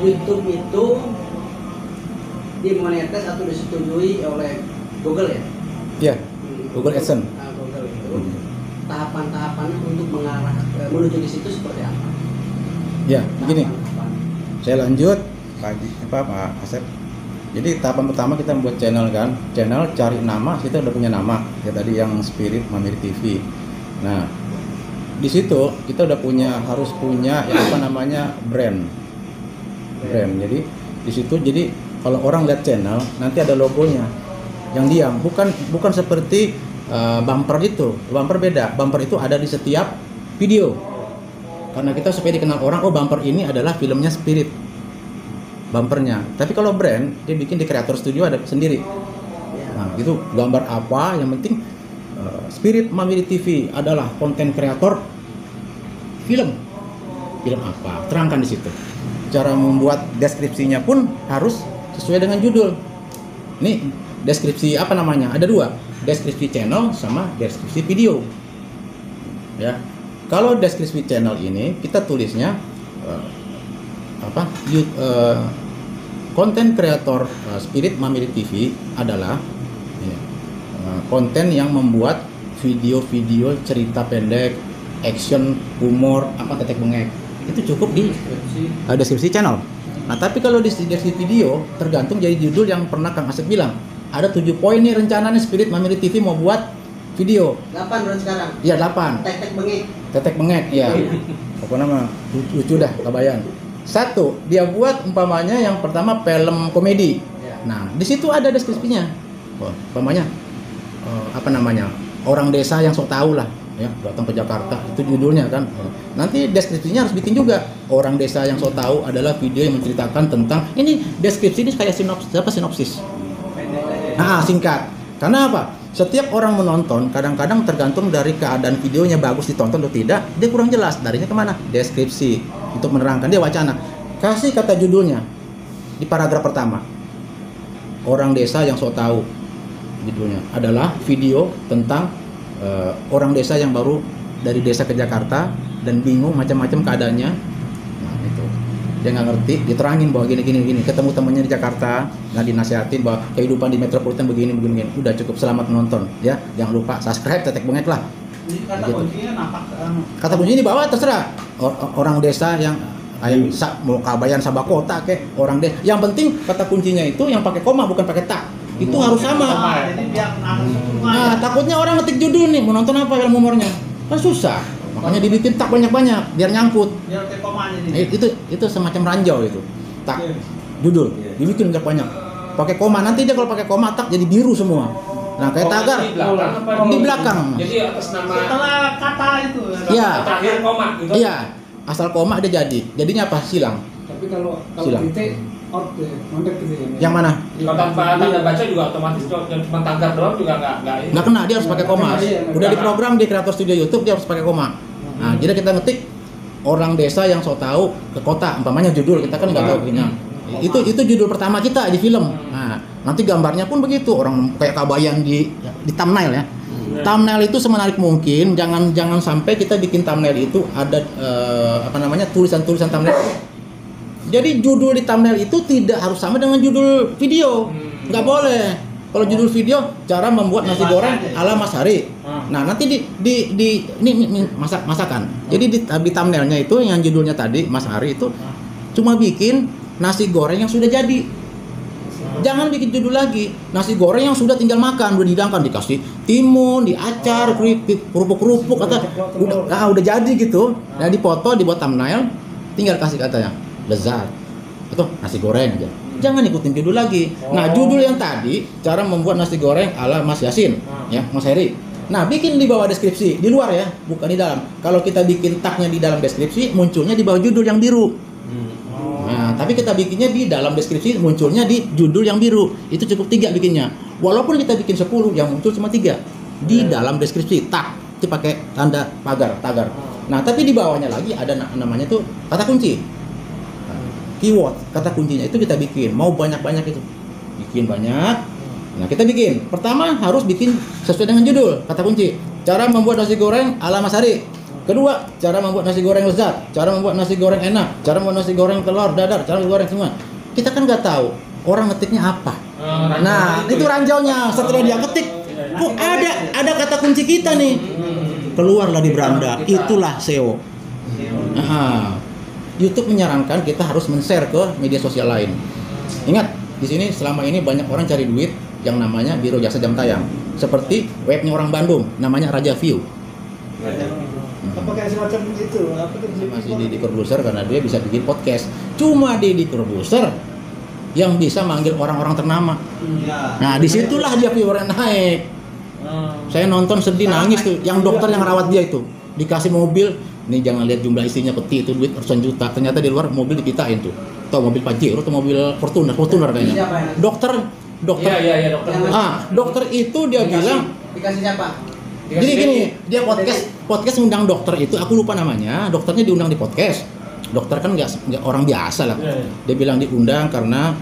YouTube itu dimonetis atau disetujui oleh Google ya. Ya, Google AdSense. Google itu tahapan-tahapannya untuk mengarah menuju di situ seperti apa? Ya, begini. Tahapan-tahapan. Saya lanjut Pak Asep. Jadi tahapan pertama kita membuat channel kan, channel cari nama, kita udah punya nama ya tadi yang Spirit Mamiri TV. Nah di situ kita udah harus punya ya apa namanya brand. Jadi di situ jadi kalau orang lihat channel nanti ada logonya yang diam, bukan seperti bumper itu. Bumper beda, bumper itu ada di setiap video karena kita supaya dikenal orang, oh bumper ini adalah filmnya Spirit bumpernya. Tapi kalau brand dia bikin di Creator Studio ada sendiri. Nah, itu gambar apa yang penting Spirit Mamiri TV adalah konten kreator film. Film apa? Terangkan di situ. Cara membuat deskripsinya pun harus sesuai dengan judul. Nih, deskripsi apa namanya? Ada dua, deskripsi channel sama deskripsi video. Ya. Kalau deskripsi channel ini kita tulisnya konten kreator Spirit Mamiri TV adalah konten yang membuat video-video cerita pendek, action, humor, tetek bengek. Itu cukup di deskripsi channel. Nah, tapi kalau di deskripsi video tergantung jadi judul yang pernah Kang Asep bilang. Ada 7 poin nih rencananya Spirit Mamiri TV mau buat video. 8 berarti sekarang. Iya, 8. Tetek bengek. Tetek bengek, ya. Apa nama? Lucu dah, kebayang. 1, dia buat umpamanya yang pertama film komedi. Nah, di situ ada deskripsinya. Umpamanya orang desa yang sok tahu lah, ya, datang ke Jakarta, itu judulnya kan. Nanti deskripsinya harus bikin juga. Orang desa yang sok tahu adalah video yang menceritakan tentang ini, deskripsi ini kayak sinopsis. Nah, singkat. Karena apa? Setiap orang menonton kadang-kadang tergantung dari keadaan videonya bagus ditonton atau tidak, dia kurang jelas. Darinya kemana? Deskripsi untuk menerangkan dia wacana. Kasih kata judulnya di paragraf pertama. Orang desa yang sok tahu, judulnya adalah video tentang orang desa yang baru dari desa ke Jakarta dan bingung macam-macam keadaannya. Nah, itu dia nggak ngerti, diterangin bahwa gini, ketemu temannya di Jakarta, nggak dinasihatin bahwa kehidupan di metropolitan begini. Udah cukup, selamat menonton ya, jangan lupa subscribe, tetek bengek lah. Kata gitu. kuncinya nampak. Kata kuncinya di bawah terserah. Orang desa yang mau Kabayan Sabakota orang desa. Yang penting kata kuncinya itu yang pakai koma bukan pakai tak. Itu harus sama. Jadi biar Nah, takutnya orang ngetik judul nih, mau nonton apa film humornya. Kan susah. Makanya dibikin tak banyak-banyak biar nyangkut. biar ke koma jadi. Itu semacam ranjau itu. Tak judul dibikin banyak. Pakai koma, nanti dia kalau pakai koma tak jadi biru semua. Nah, kayak tagar di belakang. Jadi atas nama Setelah kata itu. Iya. terakhir koma gitu. Iya. Asal koma dia jadi. Jadinya apa? Silang. Tapi kalau Silang. titik out deh, mondek gitu ya. Yang mana? Kalau tanpa tanda baca juga otomatis yang cuma tagar doang juga nggak. Nggak kena, dia harus pakai koma. Udah diprogram di Creator Studio YouTube dia harus pakai koma. Nah, jadi kita ngetik orang desa yang sok tahu ke kota, umpamanya judul kita kan nggak tahu gini. Itu judul pertama kita di film. Nah, nanti gambarnya pun begitu, orang kayak Kabayan di thumbnail ya. Thumbnail itu semenarik mungkin, jangan sampai kita bikin thumbnail itu ada tulisan-tulisan thumbnail. Jadi judul di thumbnail itu tidak harus sama dengan judul video. Nggak boleh. Kalau judul video cara membuat nasi goreng ala Mas Hari. Nah, nanti ini masakan. Jadi di thumbnailnya itu yang judulnya tadi Mas Hari itu cuma bikin nasi goreng yang sudah jadi. Jangan bikin judul lagi. Nasi goreng yang sudah tinggal makan, udah dihidangkan, dikasih timun, diacar, kerupuk kata udah jadi gitu. Nah, dipoto, dibuat thumbnail, tinggal kasih katanya lezat. Atau nasi goreng aja. Jangan ikutin judul lagi. Nah, judul yang tadi cara membuat nasi goreng ala Mas Yasin, ya, Mas Heri. Nah, bikin di bawah deskripsi, di luar ya, bukan di dalam. Kalau kita bikin tagnya di dalam deskripsi, munculnya di bawah judul yang biru. Nah, tapi kita bikinnya di dalam deskripsi, munculnya di judul yang biru. Itu cukup 3 bikinnya. Walaupun kita bikin 10, yang muncul cuma 3 di dalam deskripsi. Tag itu pakai tanda tagar. Nah, tapi di bawahnya lagi ada namanya tuh kata kunci. Keyword, kata kuncinya itu kita bikin. Mau banyak-banyak itu. Bikin banyak. Nah, kita bikin. Pertama harus bikin sesuai dengan judul, kata kunci. Cara membuat nasi goreng ala Mas Hari. Kedua, cara membuat nasi goreng lezat, cara membuat nasi goreng enak, cara membuat nasi goreng telur dadar, cara goreng semua. Kita kan nggak tahu orang ngetiknya apa. Nah, itu ranjaunya. Setelah dia ketik, kok ada kata kunci kita nih. Keluarlah di beranda. Itulah SEO. Nah, YouTube menyarankan kita harus men-share ke media sosial lain. Ingat, di sini selama ini banyak orang cari duit yang namanya Biro Jasa Jam Tayang. Seperti webnya orang Bandung, namanya Raja View. Apakah semacam itu? Apa itu? Masih Deddy Corbuzier karena dia bisa bikin podcast. Cuma Deddy Corbuzier yang bisa manggil orang-orang ternama. Nah, disitulah dia viewernya naik. Saya nonton sedih nangis tuh, yang dokter yang rawat dia itu dikasih mobil. Nih jangan lihat jumlah isinya peti itu duit ratusan juta. Ternyata di luar mobil dipitain tuh. Atau mobil Pajero atau mobil Fortuner kayaknya. Dokter. Iya, dokter. Dokter itu dia bilang Dikasih siapa? jadi gini, dia podcast ngundang dokter itu, aku lupa namanya. Dokternya diundang di podcast. Dokter kan nggak orang biasa lah. Dia bilang diundang karena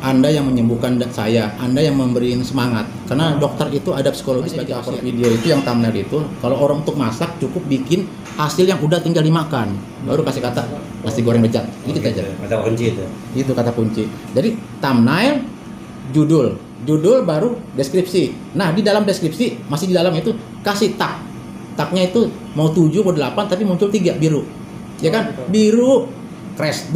Anda yang menyembuhkan saya, Anda yang memberi semangat. Karena dokter itu ada psikologis bagi upload video itu yang thumbnail itu. Kalau orang untuk masak cukup bikin hasil yang udah tinggal dimakan. Baru kasih kata nasi goreng bejat. Dikit aja. Kata kunci itu. Itu kata kunci. Jadi thumbnail, judul baru deskripsi. Nah, di dalam deskripsi masih di dalam itu kasih tag. Tagnya itu mau 7 mau 8 tapi muncul 3 biru. Ya kan? Biru crash.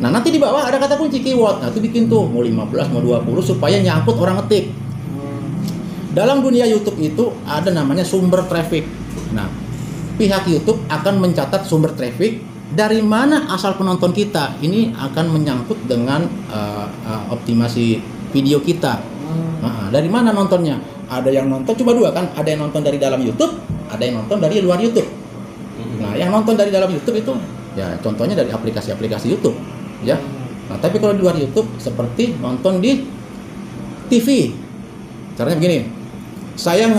Nah, nanti di bawah ada kata kunci keyword. Nah, itu bikin tuh mau 15, mau 20 supaya nyangkut orang ngetik. Dalam dunia YouTube itu ada namanya sumber traffic. Nah, pihak YouTube akan mencatat sumber traffic dari mana asal penonton kita. Ini akan menyangkut dengan optimasi video kita. Nah, dari mana nontonnya? Ada yang nonton cuma 2 kan? Ada yang nonton dari dalam YouTube, ada yang nonton dari luar YouTube. Nah, yang nonton dari dalam YouTube itu ya contohnya dari aplikasi-aplikasi YouTube. Ya, nah tapi kalau di luar YouTube seperti nonton di TV, caranya begini. Saya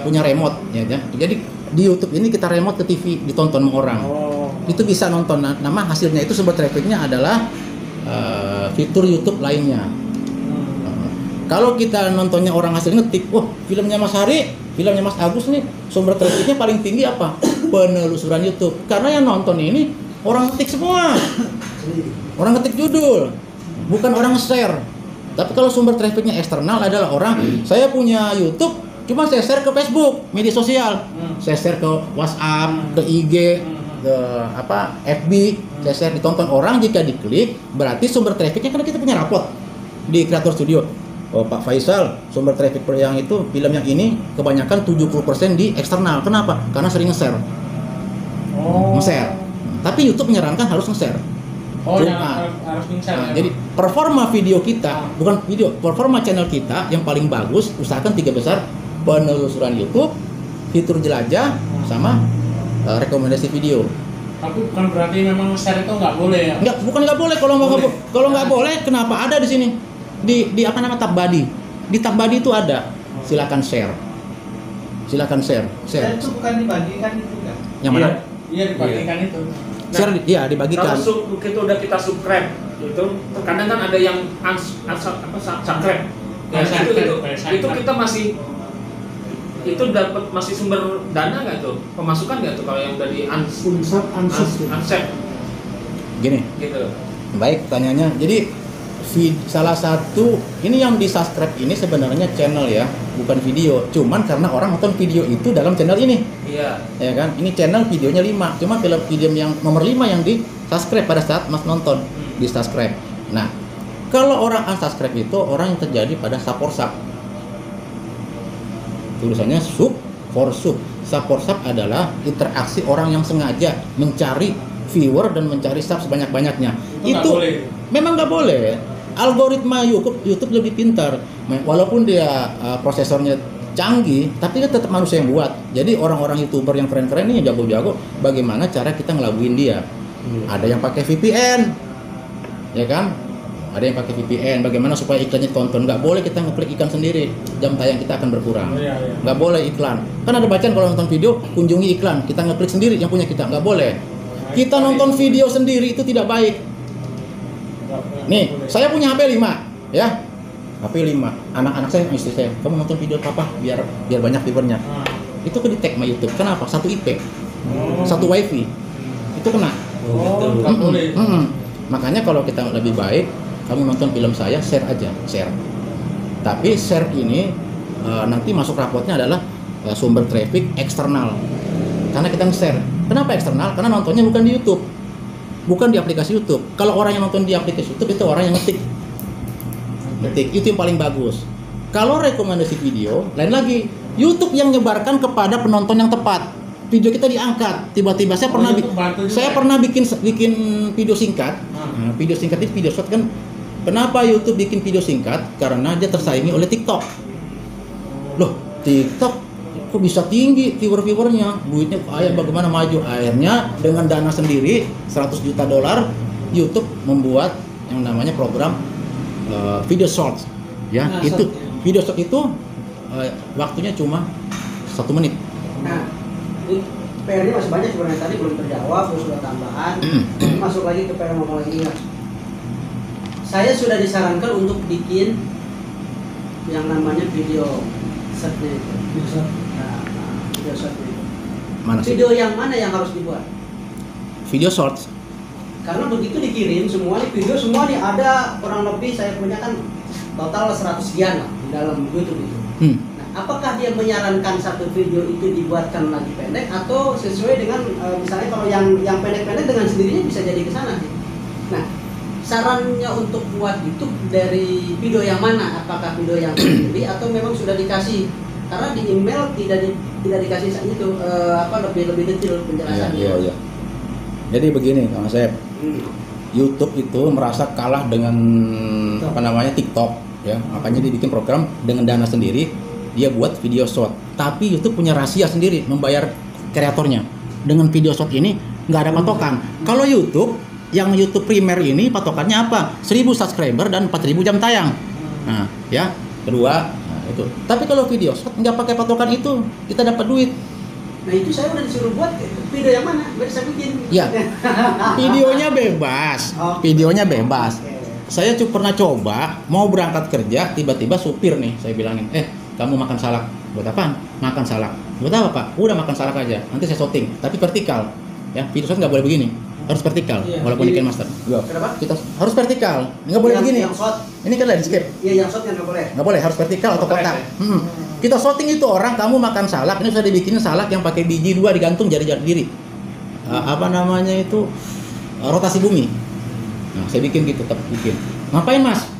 punya remote, ya. Jadi di YouTube ini kita remote ke TV ditonton sama orang. Itu bisa nonton. Nama hasilnya itu sumber trafficnya adalah fitur YouTube lainnya. Kalau kita nontonnya orang hasil ngetik, wah filmnya Mas Hari, filmnya Mas Agus nih, sumber trafficnya paling tinggi apa? Penelusuran YouTube. Karena yang nonton ini orang ngetik semua. Orang ngetik judul, bukan orang share. Tapi kalau sumber trafficnya eksternal adalah orang, saya punya YouTube, cuma saya share ke Facebook, media sosial. Saya share ke WhatsApp, ke IG, ke FB, saya share ditonton orang. Jika diklik, berarti sumber trafficnya, karena kita punya rapot di Creator Studio. Oh, Pak Faisal, sumber traffic yang itu film yang ini kebanyakan 70% di eksternal. Kenapa? Karena sering nge-share. Nge-share. Tapi YouTube menyarankan harus nge-share. Harus nge-share. Nah, jadi performa video kita, bukan video, performa channel kita yang paling bagus, usahakan 3 besar: penelusuran YouTube, fitur jelajah, sama rekomendasi video. Tapi bukan berarti memang share itu nggak boleh ya? Bukan nggak boleh. Kalau nggak boleh, kenapa ada di sini? Di apa nama tab body? Di tab body itu ada. Silakan share. Share. Itu bukan dibagikan itu kan? Yang mana? Iya, dibagikan itu. Share, iya dibagikan. Kalau kita subscribe, itu terkadang kan ada yang subscribe. Ya, itu kita masih itu dapat masih sumber dana nggak tuh? Pemasukan nggak tuh kalau yang dari unsub? Gini. Gitu. Baik, tanyanya. Jadi salah satu ini yang di subscribe ini sebenarnya channel ya, bukan video. Cuman karena orang nonton video itu dalam channel ini. Iya. Ya kan? Ini channel videonya 5. Cuma video yang nomor 5 yang di subscribe pada saat Mas nonton di subscribe. Nah, kalau orang unsubscribe itu orang yang terjadi pada support. Tulisannya sub for sub. Support adalah interaksi orang yang sengaja mencari viewer dan mencari sub sebanyak-banyaknya. Itu memang nggak boleh. Algoritma YouTube lebih pintar, walaupun dia prosesornya canggih, tapi kan tetap manusia yang buat. Jadi orang-orang YouTuber yang keren-keren ini jago-jago, bagaimana cara kita ngelabuin dia. Ada yang pakai VPN, ya kan? Ada yang pakai VPN. Bagaimana supaya iklannya tonton? Nggak boleh kita ngeklik iklan sendiri, jam tayang kita akan berkurang. Nggak boleh iklan. Kan ada bacaan kalau nonton video, kunjungi iklan. Kita ngeklik sendiri yang punya kita, nggak boleh. Kita nonton video sendiri itu tidak baik. Nih, saya punya HP 5, ya. HP 5. Anak-anak saya, istri saya, kamu nonton video papa biar banyak viewernya. Itu ke di-tag sama YouTube. Kenapa? Satu IP. Satu WiFi. Itu kena. Makanya kalau kita lebih baik, kamu nonton film saya, share aja, share. Tapi share ini nanti masuk rapotnya adalah sumber traffic eksternal. Karena kita nge-share. Kenapa eksternal? Karena nontonnya bukan di YouTube. Bukan di aplikasi YouTube. Kalau orang yang nonton di aplikasi YouTube itu orang yang ngetik. Itu yang paling bagus. Kalau rekomendasi video, lain lagi. YouTube yang menyebarkan kepada penonton yang tepat. Video kita diangkat. Tiba-tiba saya pernah bikin video singkat. Nah, video singkat itu video short kan. Kenapa YouTube bikin video singkat? Karena dia tersaingi oleh TikTok. Loh, TikTok kok bisa tinggi viewer-viewernya, duitnya kaya, bagaimana maju. Akhirnya dengan dana sendiri $100 juta YouTube membuat yang namanya program video short ya. Nah, itu video short itu waktunya cuma 1 menit. Nah, ini PR-nya masih banyak sebenarnya, tadi belum terjawab, terus sudah tambahan. Masuk lagi ke PR ngomong lagi ya. Saya sudah disarankan untuk bikin yang namanya video shortnya itu. Video shortnya itu. Mana sih? Video yang mana yang harus dibuat? Video short. Karena begitu dikirim semua video semua nih ada kurang lebih saya punya kan total 100 sekian lah di dalam YouTube itu. Nah, apakah dia menyarankan satu video itu dibuatkan lagi pendek atau sesuai dengan misalnya kalau yang pendek-pendek dengan sendirinya bisa jadi ke sana sih. Nah, sarannya untuk buat YouTube dari video yang mana? Apakah video yang sendiri atau memang sudah dikasih? Karena di email tidak dikasih itu lebih detail penjelasannya. Iya. Jadi begini Kang Asep. YouTube itu merasa kalah dengan TikTok ya. Makanya dia bikin program dengan dana sendiri, dia buat video short. Tapi YouTube punya rahasia sendiri membayar kreatornya. Dengan video short ini nggak ada patokan. Kalau YouTube yang YouTube primer ini patokannya apa? 1000 subscriber dan 4000 jam tayang. Nah, ya. Kedua, itu. Tapi kalau video short nggak pakai patokan itu, kita dapat duit. Nah itu saya udah disuruh buat video yang mana? Biar saya bikin. Ya, videonya bebas. Videonya bebas. Saya pernah coba mau berangkat kerja, tiba-tiba supir nih saya bilangin, kamu makan salak. Buat apaan? Makan salak. Buat apa Pak? Udah makan salak aja. Nanti saya shooting, tapi vertikal. Ya, video shot nggak boleh begini. Harus vertikal, walaupun di Master. Kenapa? Kita harus vertikal, nggak boleh begini. Yang shot. Ini kan landscape. Iya, yang shot nggak boleh. Nggak boleh, harus vertikal atau kotak. Kita shooting itu orang, kamu makan salak, ini sudah dibikinin salak yang pakai biji 2 digantung jari-jari diri. Apa namanya itu? Rotasi bumi. Nah, saya bikin gitu, tetap bikin. Ngapain Mas?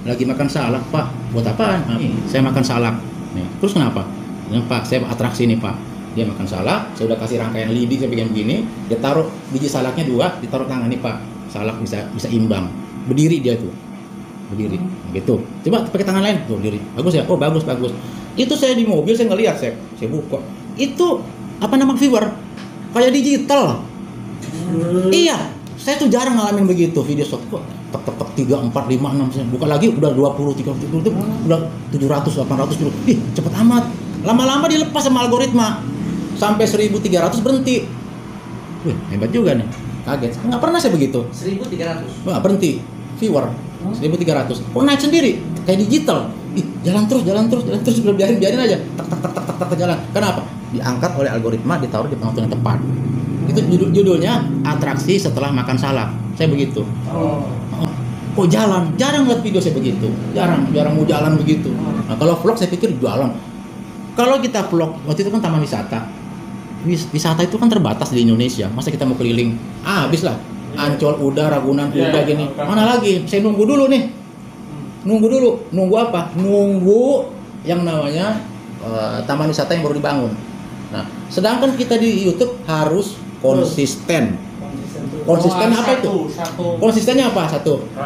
Lagi makan salak Pak. Buat apaan? Saya makan salak. Nih, terus kenapa? Ini Pak, saya atraksi nih Pak. Dia makan salak, saya udah kasih rangkaian lidi, saya bikin begini, dia taruh biji salaknya 2, ditaruh tangan nih Pak, salak bisa imbang, berdiri dia tuh, berdiri, gitu. Coba pakai tangan lain, tuh berdiri, bagus ya, oh bagus. Itu saya di mobil saya ngeliat, saya buka, itu apa nama viewer, kayak digital. Iya, saya tuh jarang ngalamin begitu video shot, kok tek 3, 4, 5, 6, saya buka lagi udah 20, 30, itu udah 700, 800 dulu, cepet amat, lama-lama dilepas sama algoritma. Sampai 1300 berhenti. Wih, hebat juga nih. Kaget. Nggak pernah saya begitu. 1300. Wah, berhenti. Viewer 1300. Kok naik sendiri? Kayak digital. Jalan terus, biarin aja. Tak jalan. Kenapa? Diangkat oleh algoritma, ditaruh di penonton yang tepat. Itu judulnya atraksi setelah makan salak. Saya begitu. Kok jalan? Jarang lihat video saya begitu. Jarang mau jalan begitu. Nah, kalau vlog saya pikir jalan. Kalau kita vlog, waktu itu kan taman wisata. Wisata itu kan terbatas di Indonesia. Masa kita mau keliling? Habis lah. Ancol udah, Ragunan udah gini. Mana lagi? Saya nunggu dulu nih. Nunggu apa? Nunggu yang namanya taman wisata yang baru dibangun. Nah, sedangkan kita di YouTube harus konsisten. Konsisten apa itu? Konsistennya apa?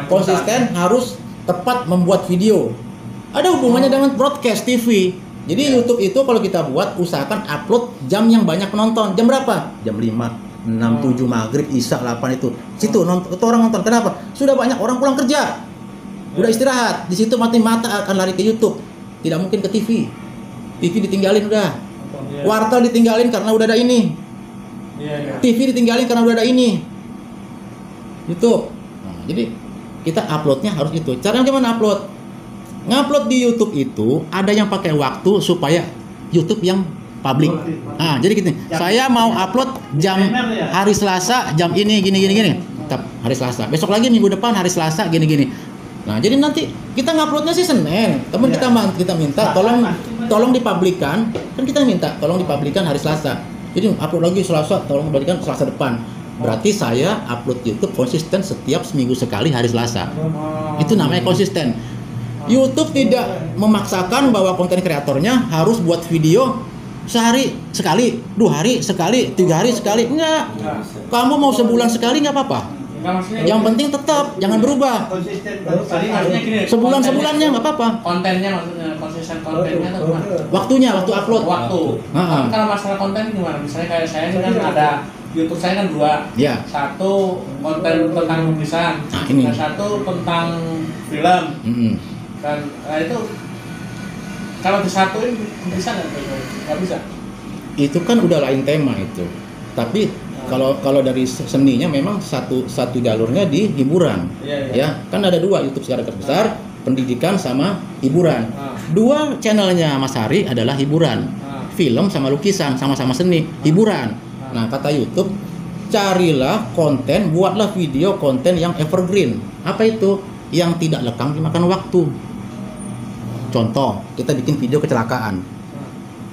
Konsisten harus tepat membuat video. Ada hubungannya dengan broadcast TV. Jadi YouTube itu kalau kita buat, usahakan upload jam yang banyak penonton. Jam berapa? Jam 5, 6, 7, maghrib, isya, 8 itu. Situ itu orang nonton. Kenapa? Sudah banyak orang pulang kerja. Udah istirahat. Di situ mata akan lari ke YouTube. Tidak mungkin ke TV. TV ditinggalin udah. Wartel ditinggalin karena udah ada ini. TV ditinggalin karena udah ada ini. YouTube. Nah, jadi kita uploadnya harus itu. Caranya gimana upload? Ngupload di YouTube itu ada yang pakai waktu supaya YouTube yang publik. Nah, jadi gini, saya mau upload jam hari Selasa jam ini gini. tetap hari Selasa. Besok lagi minggu depan hari Selasa gini-gini. Nah, jadi nanti kita nguploadnya sih Senin. Teman kita minta tolong dipublikan. Kan kita minta tolong dipublikan hari Selasa. Jadi upload lagi Selasa, tolong dipublikan Selasa depan. Berarti saya upload YouTube konsisten setiap seminggu sekali hari Selasa. Itu namanya konsisten. YouTube tidak memaksakan bahwa konten kreatornya harus buat video sehari sekali, 2 hari sekali, 3 hari sekali. Enggak. Kamu mau sebulan sekali nggak apa-apa. Yang penting tetap jangan berubah. Konsisten. Tadi maksudnya gini. Sebulan-sebulannya nggak apa-apa. Kontennya maksudnya konsisten kontennya atau gimana? Waktu upload. Waktu. Kan kalau masalah konten gimana? Misalnya kayak saya ini kan ada YouTube saya kan 2. Ya. Satu konten tentang lukisan, ini. dan satu tentang film. Dan itu kalau disatuin bisa nggak bisa? Itu kan udah lain tema itu. Tapi kalau dari seninya memang satu jalurnya di hiburan. Ya, kan ada 2 YouTube secara besar, pendidikan sama hiburan. 2 channelnya Mas Hari adalah hiburan. Film sama lukisan, sama-sama seni, hiburan. Nah, kata YouTube, carilah konten, buatlah video konten yang evergreen. Apa itu? Yang tidak lekang dimakan waktu. Contoh, kita bikin video kecelakaan.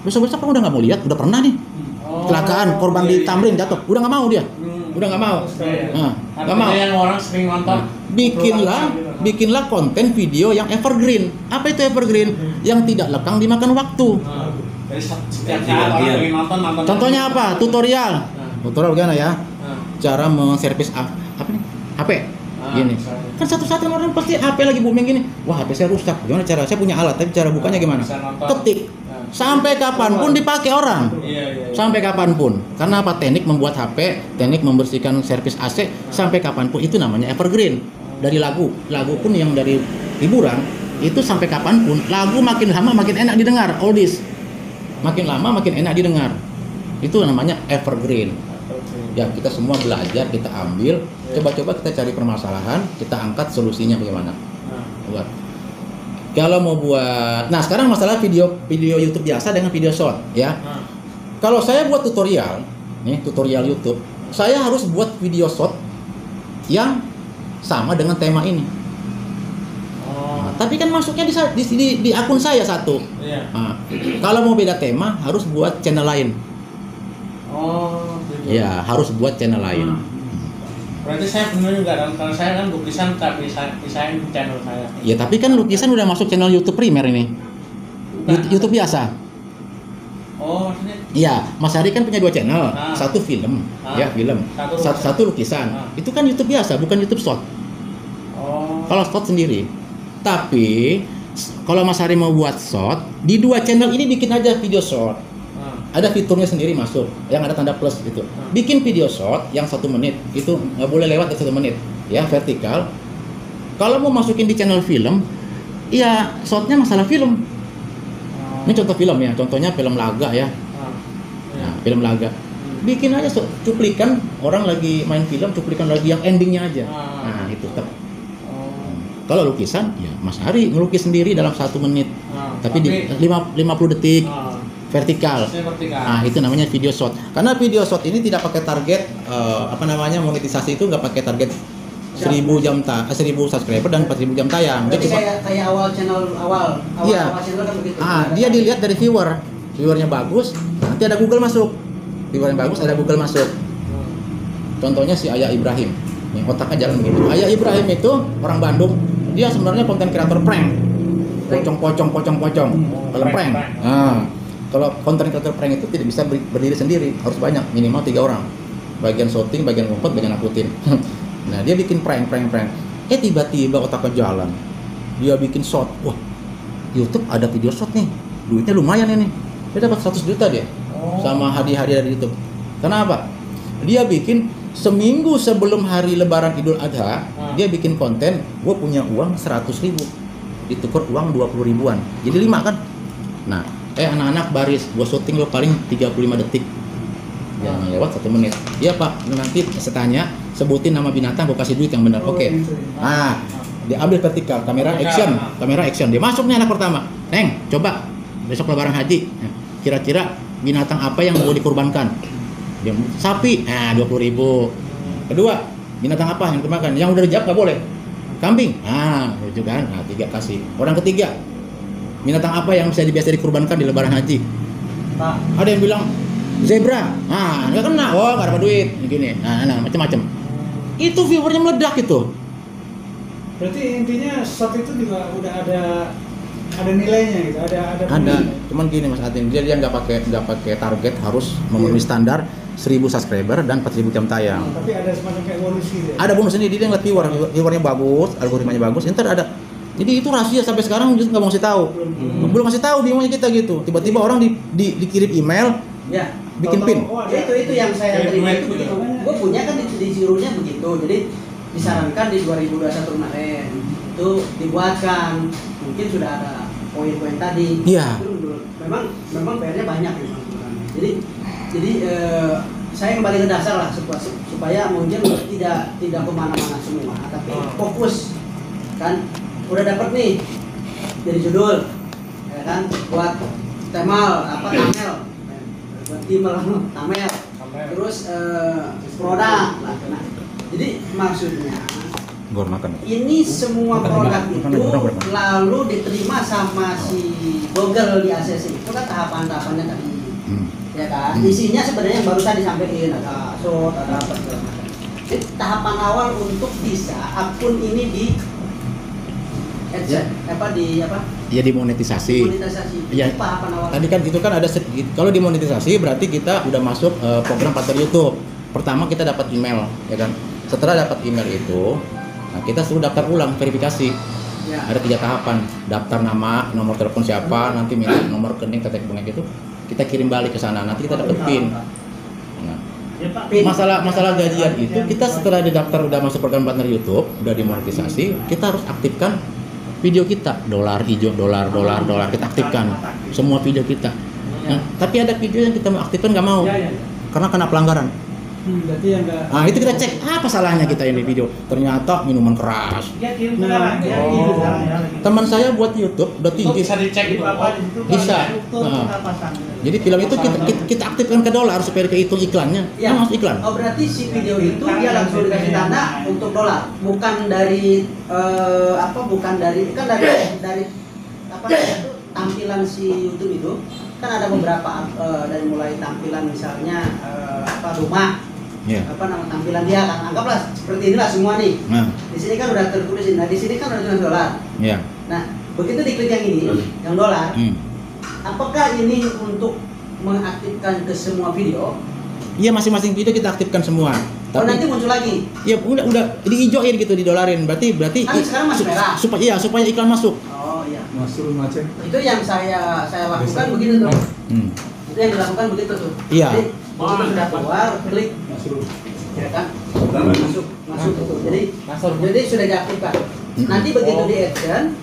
Besok-besok kan udah nggak mau lihat, udah pernah nih. Kecelakaan, korban di Tamrin jatuh, udah nggak mau dia. Udah nggak mau. Nah, nggak mau. Yang orang sering nonton. Bikinlah konten video yang evergreen. Apa itu evergreen? Yang tidak lekang dimakan waktu. Jadi setiap saat orang pengen nonton. Contohnya apa? Tutorial. Tutorial gimana ya? Cara menservis apa nih? HP. Gini. Kan satu-satu orang pasti HP lagi booming gini. Wah, HP saya rusak. Gimana cara? Saya punya alat, tapi cara bukanya gimana? Ketik. Sampai kapanpun dipakai orang. Sampai kapanpun. Karena apa? Teknik membuat HP, teknik membersihkan servis AC, sampai kapanpun itu namanya evergreen. Dari lagu pun yang dari hiburan itu sampai kapanpun, lagu makin lama makin enak didengar, oldies. Makin lama makin enak didengar. Itu namanya evergreen. Ya, kita semua belajar, kita ambil, coba-coba kita cari permasalahan, kita angkat solusinya bagaimana. Buat. Kalau mau buat, nah sekarang masalah video YouTube biasa dengan video short, ya. Kalau saya buat tutorial, nih tutorial YouTube, saya harus buat video short yang sama dengan tema ini. Nah, tapi kan masuknya di akun saya satu. Nah, kalau mau beda tema harus buat channel lain. Ya, harus buat channel lain. Berarti saya benar juga, kalau saya kan lukisan tapi saya di channel saya. Ya, tapi kan lukisan udah masuk channel YouTube primer ini. YouTube biasa. Maksudnya? Iya, Mas Hari kan punya 2 channel, satu film, ya film, satu lukisan. Itu kan YouTube biasa, bukan YouTube short. Kalau short sendiri. Tapi kalau Mas Hari mau buat short, di 2 channel ini bikin aja video short. Ada fiturnya sendiri masuk, yang ada tanda plus itu. Bikin video short yang 1 menit, itu nggak boleh lewat dari 1 menit, ya vertikal. Kalau mau masukin di channel film, ya shortnya masalah film. Ini contoh film ya, contohnya film laga ya. Nah, film laga. Bikin aja cuplikan orang lagi main film, cuplikan lagi yang endingnya aja. Nah, itu tetap. Kalau lukisan, ya Mas Hari ngelukis sendiri dalam 1 menit, tapi di 50 detik. Vertikal. Nah, itu namanya video short. Karena video short ini tidak pakai target monetisasi itu nggak pakai target 1000 subscriber dan 4000 jam tayang. Jadi kayak awal channel iya. Channel kan begitu. Dia dilihat dari viewernya bagus, nanti ada Google masuk. Viewernya bagus, ada Google masuk. Contohnya si Ayah Ibrahim. Nih, otaknya jalan begitu. Ayah Ibrahim itu orang Bandung. Dia sebenarnya konten kreator prank. Pocong. Kalau prank. Nah, kalau konten kreator prank itu tidak bisa berdiri sendiri, harus banyak, minimal 3 orang. Bagian shooting, bagian ngumpet, bagian akutin. Nah, dia bikin prank. Tiba-tiba otaknya jalan. Dia bikin short. Wah, YouTube ada video short nih. Duitnya lumayan ini. Dia dapat 100 juta dia. Sama hadiah-hadiah dari YouTube. Kenapa? Dia bikin seminggu sebelum hari Lebaran Idul Adha, dia bikin konten, gue punya uang 100.000. Ditukar uang 20 ribuan. Jadi 5 kan? Nah, anak-anak baris, gue syuting lo paling 35 detik. Jangan lewat 1 menit. Iya Pak, nanti saya tanya, sebutin nama binatang, gue kasih duit yang benar. Oke. Nah, dia ambil vertikal, kamera action. Dia masuk nih anak pertama. Neng, coba besok Lebaran Haji. Kira-kira binatang apa yang mau dikurbankan? Dia sapi, 20.000. Kedua, Binatang apa yang dimakan? Yang udah dijawab nggak boleh. Kambing. Nah, lucu kan? Nah, 3 kasih. Orang ketiga, binatang apa yang biasa dikurbankan di lebaran haji? Pak. Ada yang bilang zebra. Nah, nggak kena. Oh, nggak dapat duit. Gini. Nah, macam-macam. Itu viewernya meledak itu. Berarti intinya shot itu juga udah ada nilainya gitu, Ada. Cuman gini Mas Atin, dia nggak pakai target, harus memenuhi standar 1000 subscriber dan 4000 jam tayang. Tapi ada semacam kayak bonus gitu. Ada bonusnya, dia ngeliat viewernya bagus, algoritmanya bagus, ntar ada. Jadi itu rahasia sampai sekarang YouTube nggak mau ngasih tahu. Belum ngasih tahu bingungnya kita gitu. Tiba-tiba orang dikirim email, Ya. bikin pin. Itu yang saya terima itu begitu. Gue punya kan disuruhnya begitu. Jadi disarankan di 2021 kemarin itu dibuatkan. Mungkin sudah ada poin-poin tadi. Iya. Memang PR-nya banyak memang. Jadi saya kembali ke dasar lah supaya mungkin tidak kemana-mana semua, tapi fokus kan. Udah dapat nih dari judul, ya kan, buat tamel, buat tamel, terus produk lah. Nah, jadi maksudnya Gor makan. ini semua produk itu lalu diterima sama si Google di ACC. Itu kan tahapan-tahapannya tadi, ya kan. Isinya sebenarnya yang barusan disampaikan, ada shot, ada apa segala macam. Jadi tahapan awal untuk bisa akun ini di Ya dimonetisasi. Ya, tahapan awal. tadi kan itu kan ada kalau dimonetisasi berarti kita udah masuk program partner YouTube. Pertama kita dapat email, ya kan. Setelah dapat email itu, nah kita suruh daftar ulang verifikasi. Ya. Ada 3 tahapan, daftar nama, nomor telepon siapa, nanti minta nomor rekening, tetek bengek itu kita kirim balik ke sana, nanti kita dapat PIN. Nah, masalah gajian itu kita setelah didaftar udah masuk program partner YouTube, udah dimonetisasi, kita harus aktifkan video kita, dolar hijau, dolar kita aktifkan semua video kita. Nah, tapi ada video yang kita mau aktifkan nggak mau, karena kena pelanggaran. Berarti yang enggak. Nah itu kita cek apa salahnya kita ini video. Ternyata minuman keras. Teman saya buat YouTube udah tinggi. Bisa dicek itu apa? Bisa. Nah, jadi film itu kita aktifkan ke dolar supaya kehitung iklannya. Ya. Nah, masuk iklan. Oh berarti si video itu dia langsung dikasih tanda untuk dolar, bukan dari bukan dari apa itu tampilan si YouTube itu kan ada beberapa dari mulai tampilan misalnya rumah. Yeah. Nama tampilan dia kan, anggaplah seperti inilah semua nih. Nah. Di sini kan udah tertulis, nah di sini kan udah tulis dolar. Yeah. Nah begitu diklik yang ini, yang dolar, apakah ini untuk mengaktifkan ke semua video? Iya, masing-masing video kita aktifkan semua. Oh nanti muncul lagi? Ya udah dihijauin gitu, didolarin. Berarti kan sekarang masih merah. Supaya iklan masuk. Oh iya. Masuk macet. Itu yang saya lakukan begitu tuh. Itu yang dilakukan begitu tuh. Iya. Jadi sudah keluar, klik, ya kan, masuk tuh. Jadi sudah diaktifkan. Nanti begitu di action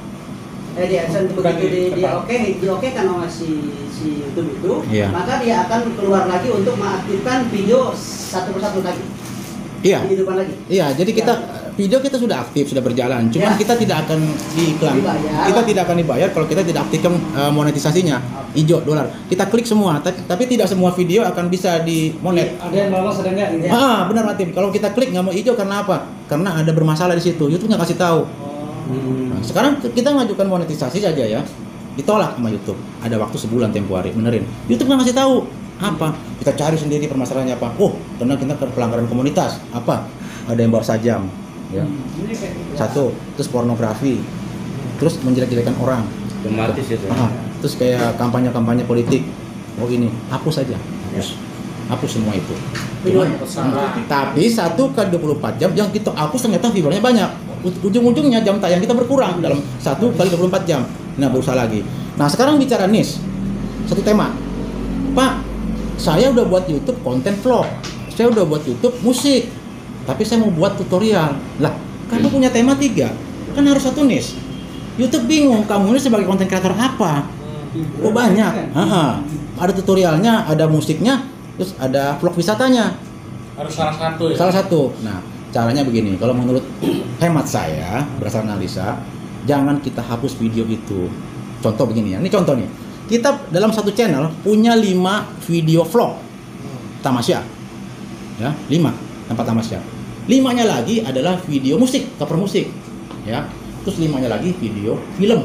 begitu di oke kan sama si YouTube itu, maka dia akan keluar lagi untuk mengaktifkan video satu persatu lagi. Iya. Dihidupkan lagi. Iya, jadi video kita sudah aktif, sudah berjalan. Cuman kita tidak akan diiklan. Kita tidak akan dibayar kalau kita tidak aktifkan monetisasinya. Hijau dolar. Kita klik semua, tapi tidak semua video akan bisa dimonet. Ada yang lolos, ada enggak gitu. Benar Matim. Kalau kita klik nggak mau hijau karena apa? Karena ada bermasalah di situ. YouTube nggak kasih tahu. Nah, sekarang kita ngajukan monetisasi saja ya. Ditolak sama YouTube. Ada waktu sebulan tempo hari benerin. YouTube nggak kasih tahu. Apa? Kita cari sendiri permasalahannya apa. Oh, karena kita pelanggaran komunitas. Apa? Ada yang bawa sajam, ya. Satu, terus pornografi, terus menjelek-jelekan orang. Otomatis itu. Terus kayak kampanye-kampanye politik. Oh ini, hapus saja. Hapus semua itu. Tapi 1x24 jam yang kita hapus ternyata viewernya banyak. Ujung-ujungnya jam tayang kita berkurang dalam 1x24 jam. Nah, berusaha lagi. Nah, sekarang bicara niche. Satu tema. Pak, saya udah buat YouTube konten vlog, saya udah buat YouTube musik, tapi saya mau buat tutorial. Lah, kamu punya tema 3, kan harus satu niche. YouTube bingung, kamu ini sebagai konten kreator apa? Oh banyak, ada tutorialnya, ada musiknya, terus ada vlog wisatanya. Harus salah satu ya? Salah satu. Nah, caranya begini, kalau menurut hemat saya, berdasarkan analisa, jangan kita hapus video itu. Contoh begini ya, ini contoh nih. Kita dalam satu channel punya 5 video vlog tamasya, ya 5 tempat tamasya. 5-nya lagi adalah video musik, cover musik, ya. Terus 5-nya lagi video film.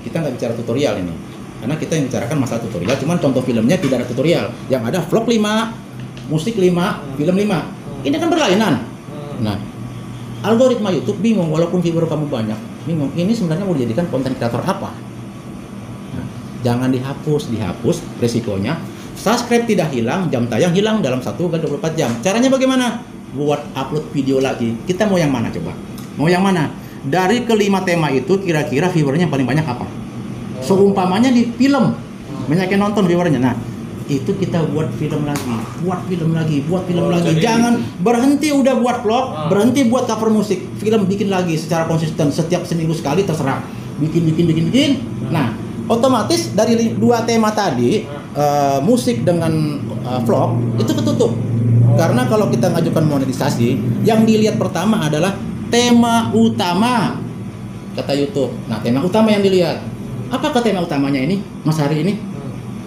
Kita nggak bicara tutorial ini, karena kita yang bicarakan masalah tutorial. Cuman contoh filmnya tidak ada tutorial, yang ada vlog 5, musik 5, film 5. Ini kan berlainan. Nah, algoritma YouTube bingung, walaupun viewer kamu banyak, bingung. Ini sebenarnya mau dijadikan konten kreator apa? Nah, jangan dihapus, resikonya subscribe tidak hilang, jam tayang hilang dalam 1x24 jam. Caranya bagaimana? Buat upload video lagi. Kita mau yang mana coba? Mau yang mana? Dari kelima tema itu kira-kira viewernya paling banyak apa? Seumpamanya di film, banyak yang nonton viewernya. Nah, itu kita buat film lagi. Jangan berhenti udah buat vlog, berhenti buat cover musik. Film bikin lagi secara konsisten setiap seminggu sekali, terserah. Bikin. Nah, otomatis dari 2 tema tadi, musik dengan vlog itu ketutup. Karena kalau kita ngajukan monetisasi, yang dilihat pertama adalah tema utama, kata YouTube. Nah, tema utama yang dilihat. Apakah tema utamanya ini, Mas Hari ini?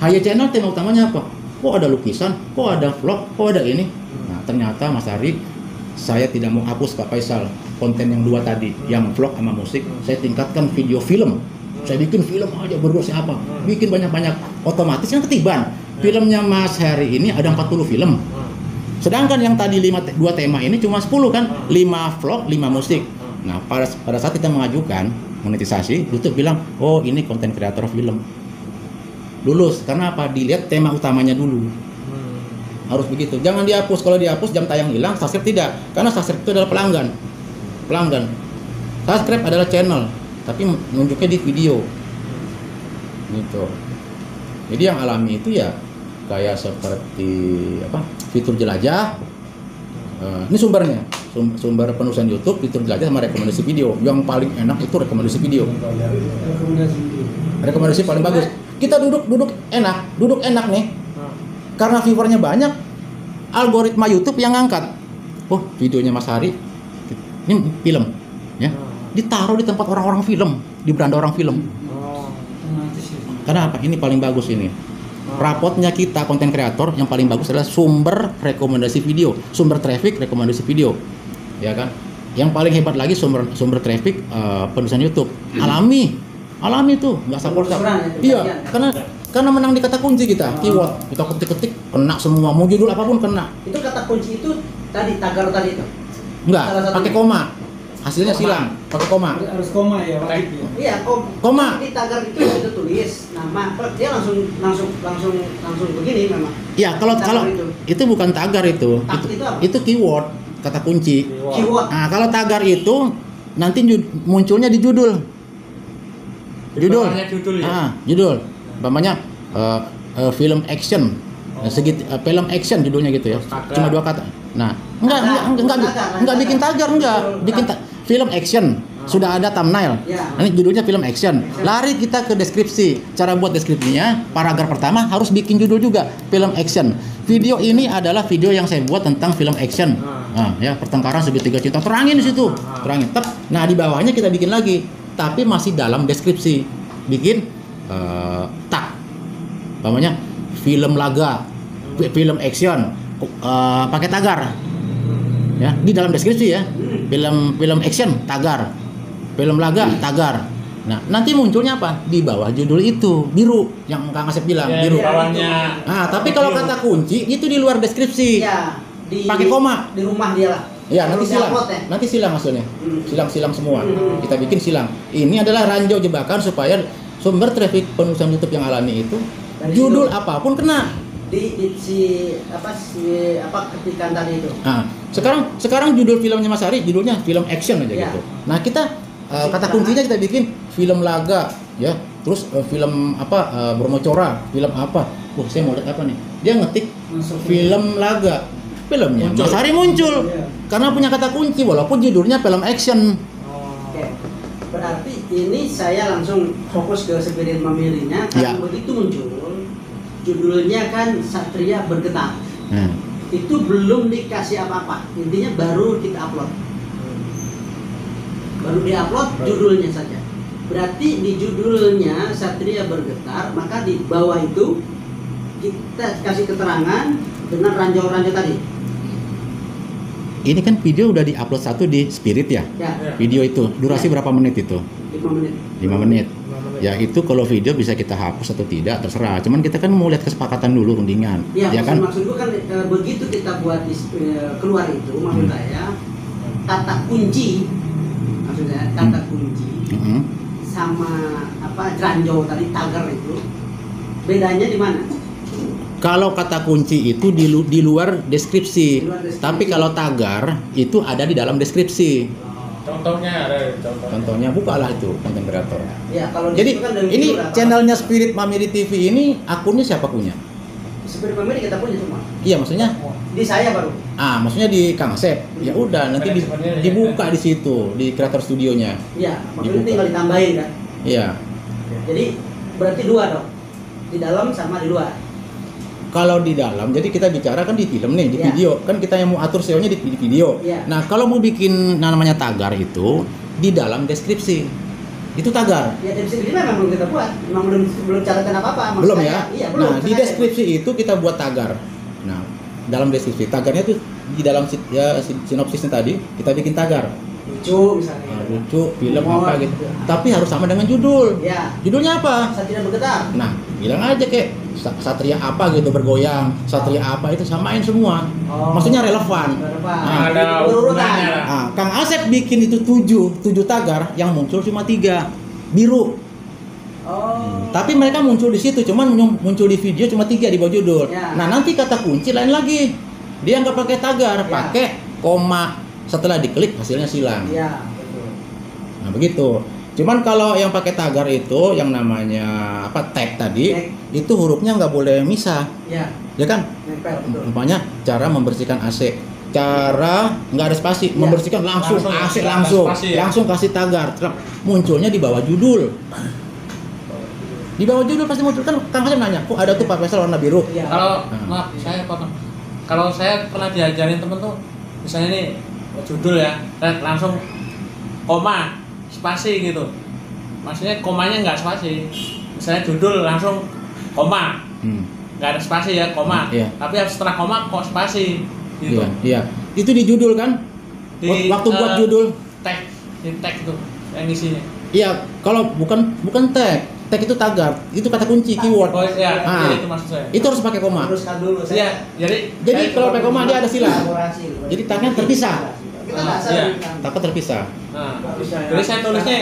Haya Channel tema utamanya apa? Kok ada lukisan? Kok ada vlog? Kok ada ini? Nah, ternyata Mas Hari, saya tidak mau hapus Pak Faisal konten yang 2 tadi, yang vlog sama musik. Saya tingkatkan video film. Saya bikin film aja berdua siapa? Bikin banyak-banyak. Otomatis yang ketiban. Filmnya Mas Hari ini ada 40 film. Sedangkan yang tadi 2 tema ini cuma 10 kan? 5 vlog, 5 musik. Nah, pada saat kita mengajukan monetisasi, YouTube bilang, "Oh, ini konten kreator film." Lulus. Karena apa? Dilihat tema utamanya dulu. Harus begitu. Jangan dihapus. Kalau dihapus jam tayang hilang, subscribe tidak. Karena subscribe itu adalah pelanggan. Subscribe adalah channel, tapi nunjuknya di video. Gitu. Jadi yang alami itu ya kayak seperti fitur jelajah. Ini sumbernya, sumber penulisan YouTube, fitur jelajah sama rekomendasi video. Yang paling enak itu rekomendasi video. Rekomendasi paling bagus. Kita duduk enak nih. Karena viewernya banyak, algoritma YouTube yang ngangkat. Oh, videonya Mas Hari, ini film, ya. Ditaruh di tempat orang-orang film, di beranda orang film. Karena apa? Ini paling bagus ini. Rapotnya kita konten kreator yang paling bagus adalah sumber rekomendasi video, sumber traffic rekomendasi video, ya kan? Yang paling hebat lagi sumber traffic penulisan YouTube. Alami tuh, nggak support. Iya, karena menang di kata kunci kita, keyword kita ketik kena semua, mau judul apapun kena. Itu kata kunci itu tadi tagar tadi itu? Enggak, pakai koma. Hasilnya silang, pakai koma. Harus koma ya, wajib ya. Iya, koma. Di tagar itu sudah tulis nama, dia langsung begini memang. Iya, kalau itu bukan tagar itu apa? Itu keyword, kata kunci. Keyword. Nah, kalau tagar itu nanti munculnya di judul. Judul. Judul. Umpamanya film action. Film action judulnya gitu ya. Cuma 2 kata. Nah, enggak bikin tagar, bikin film action. Sudah ada thumbnail. Ini judulnya film action. Lari kita ke deskripsi. Cara buat deskripsinya, paragraf pertama harus bikin judul juga, film action. Video ini adalah video yang saya buat tentang film action. Nah, ya, pertengkaran segitiga cinta. Terangin di situ. Terangin. Nah, di bawahnya kita bikin lagi, tapi masih dalam deskripsi. Bikin tag. Namanya film laga, film action, pakai tagar. Ya, di dalam deskripsi ya. Film action tagar. Film laga tagar. Nah, nanti munculnya apa? Di bawah judul itu, biru yang Kang Asep bilang, ya, biru. Bawahnya. Nah, tapi kalau kata kunci itu di luar deskripsi. Ya, pakai koma. Di rumah dia lah. Ya, nanti silang. Nanti silang hasilnya. Silang semua. Kita bikin silang. Ini adalah ranjau jebakan supaya sumber traffic penulisan YouTube yang alami itu dari judul apapun kena. Ketikan tadi itu. Nah, sekarang judul filmnya Mas Hari, judulnya film action aja gitu. Nah, kita kata kuncinya kita bikin film laga, ya. Terus film Bromocora, film apa? Saya mau lihat apa nih? Dia ngetik film laga. Filmnya Mas Hari muncul. Karena punya kata kunci walaupun judulnya film action. Oke. Berarti ini saya langsung fokus ke Spirit Mamirinya karena begitu muncul judulnya kan Satria Bergetar. Itu belum dikasih apa-apa. Intinya baru kita upload. Baru diupload judulnya saja. Berarti di judulnya Satria Bergetar, maka di bawah itu kita kasih keterangan dengan ranjau-ranjau tadi. ini kan video udah diupload satu di Spirit ya. Ya, Video itu durasi berapa menit itu? 5 menit. 5 menit. Ya itu kalau video bisa kita hapus atau tidak terserah. Cuman kita kan mau lihat kesepakatan dulu rundingan. Ya, Ya kan? maksud gua kan begitu kita buat keluar itu, maksud saya kata kunci, maksudnya kata kunci Mm-mm. sama apa Dranjo tadi tagar itu bedanya di mana? Kalau kata kunci itu di luar deskripsi. Di luar deskripsi. Tapi kalau tagar itu ada di dalam deskripsi. Contohnya ada contohnya. Contohnya bukalah itu konten kreator. Ya, kalau di Jadi situ kan dari ini judul apa? channelnya Spirit Mamiri TV ini akunnya siapa punya? Spirit Family kita punya semua. Iya maksudnya Di saya baru. maksudnya di Kang Asep. Ya udah nanti Manajemennya dibuka di situ di kreator studionya. Iya, maksudnya Dibuka. tinggal ditambahin kan. Iya. Jadi berarti 2 dong. Di dalam sama di luar. Kalau di dalam, jadi kita bicara kan di film nih, di Iya. video. Kan kita yang mau atur SEO-nya di video. Iya. Nah, kalau mau bikin namanya tagar itu di dalam deskripsi. Itu tagar. Ya deskripsi memang belum kita buat. Memang belum catatan apa-apa. Maksud Belum saya, ya? Iya, belum. Nah, di Sengaja. deskripsi itu kita buat tagar. Nah, dalam deskripsi tagarnya tuh di dalam sinopsisnya tadi kita bikin tagar. Lucu misalnya. Nah, lucu, film Humor. apa gitu. Tapi harus sama dengan judul. Ya. Judulnya apa? Saya tidak bergetar. Nah, bilang aja kayak satria apa gitu bergoyang, satria apa itu samain semua. Oh. Maksudnya relevan. Relevan. Nah, Ada hubungannya lah. Nah, Kang Asep bikin itu 7 tagar yang muncul cuma 3 biru. Oh. Tapi mereka muncul di situ, cuman muncul di video cuma 3 di bawah judul. Ya. Nah, nanti kata kunci lain lagi. Dia nggak pakai tagar, Ya. pakai koma. Setelah diklik hasilnya silang. Iya, betul. Nah, begitu. Cuman kalau yang pakai tagar itu yang namanya apa tag tadi, Tag. itu hurufnya nggak boleh misah, Ya, ya kan? nempel betul. Umpamanya cara membersihkan AC, cara nggak ada spasi, Ya. membersihkan langsung Langsung, AC nggak ada langsung, spasi ya? langsung kasih tagar, Truk. Munculnya di bawah judul. Di bawah judul pasti muncul kan. Kang Asep nanya, kok ada tuh Pak Faisal warna biru? Iya. Kalau Nah. maaf saya potong. Kalau saya pernah diajarin temen tuh, misalnya nih judul ya, langsung koma, spasi gitu. Maksudnya komanya nggak spasi. Misalnya judul langsung koma, nggak ada spasi ya koma. Iya. Tapi setelah koma kok spasi gitu. Iya, iya. Itu di judul kan? Waktu buat judul. Tag, di tag tuh yang isinya. Iya, kalau bukan tag. Tag itu tagar, itu kata kunci keyword. Oh iya, Ah. iya, itu maksud saya. Itu harus pakai koma. Teruskan dulu. Iya, jadi Jadi kalau pakai koma dia ada silang. Kolaborasi. Jadi tagnya terpisah. Kita nggak Iya. salah. Takut terpisah. Nah, jadi saya tulisnya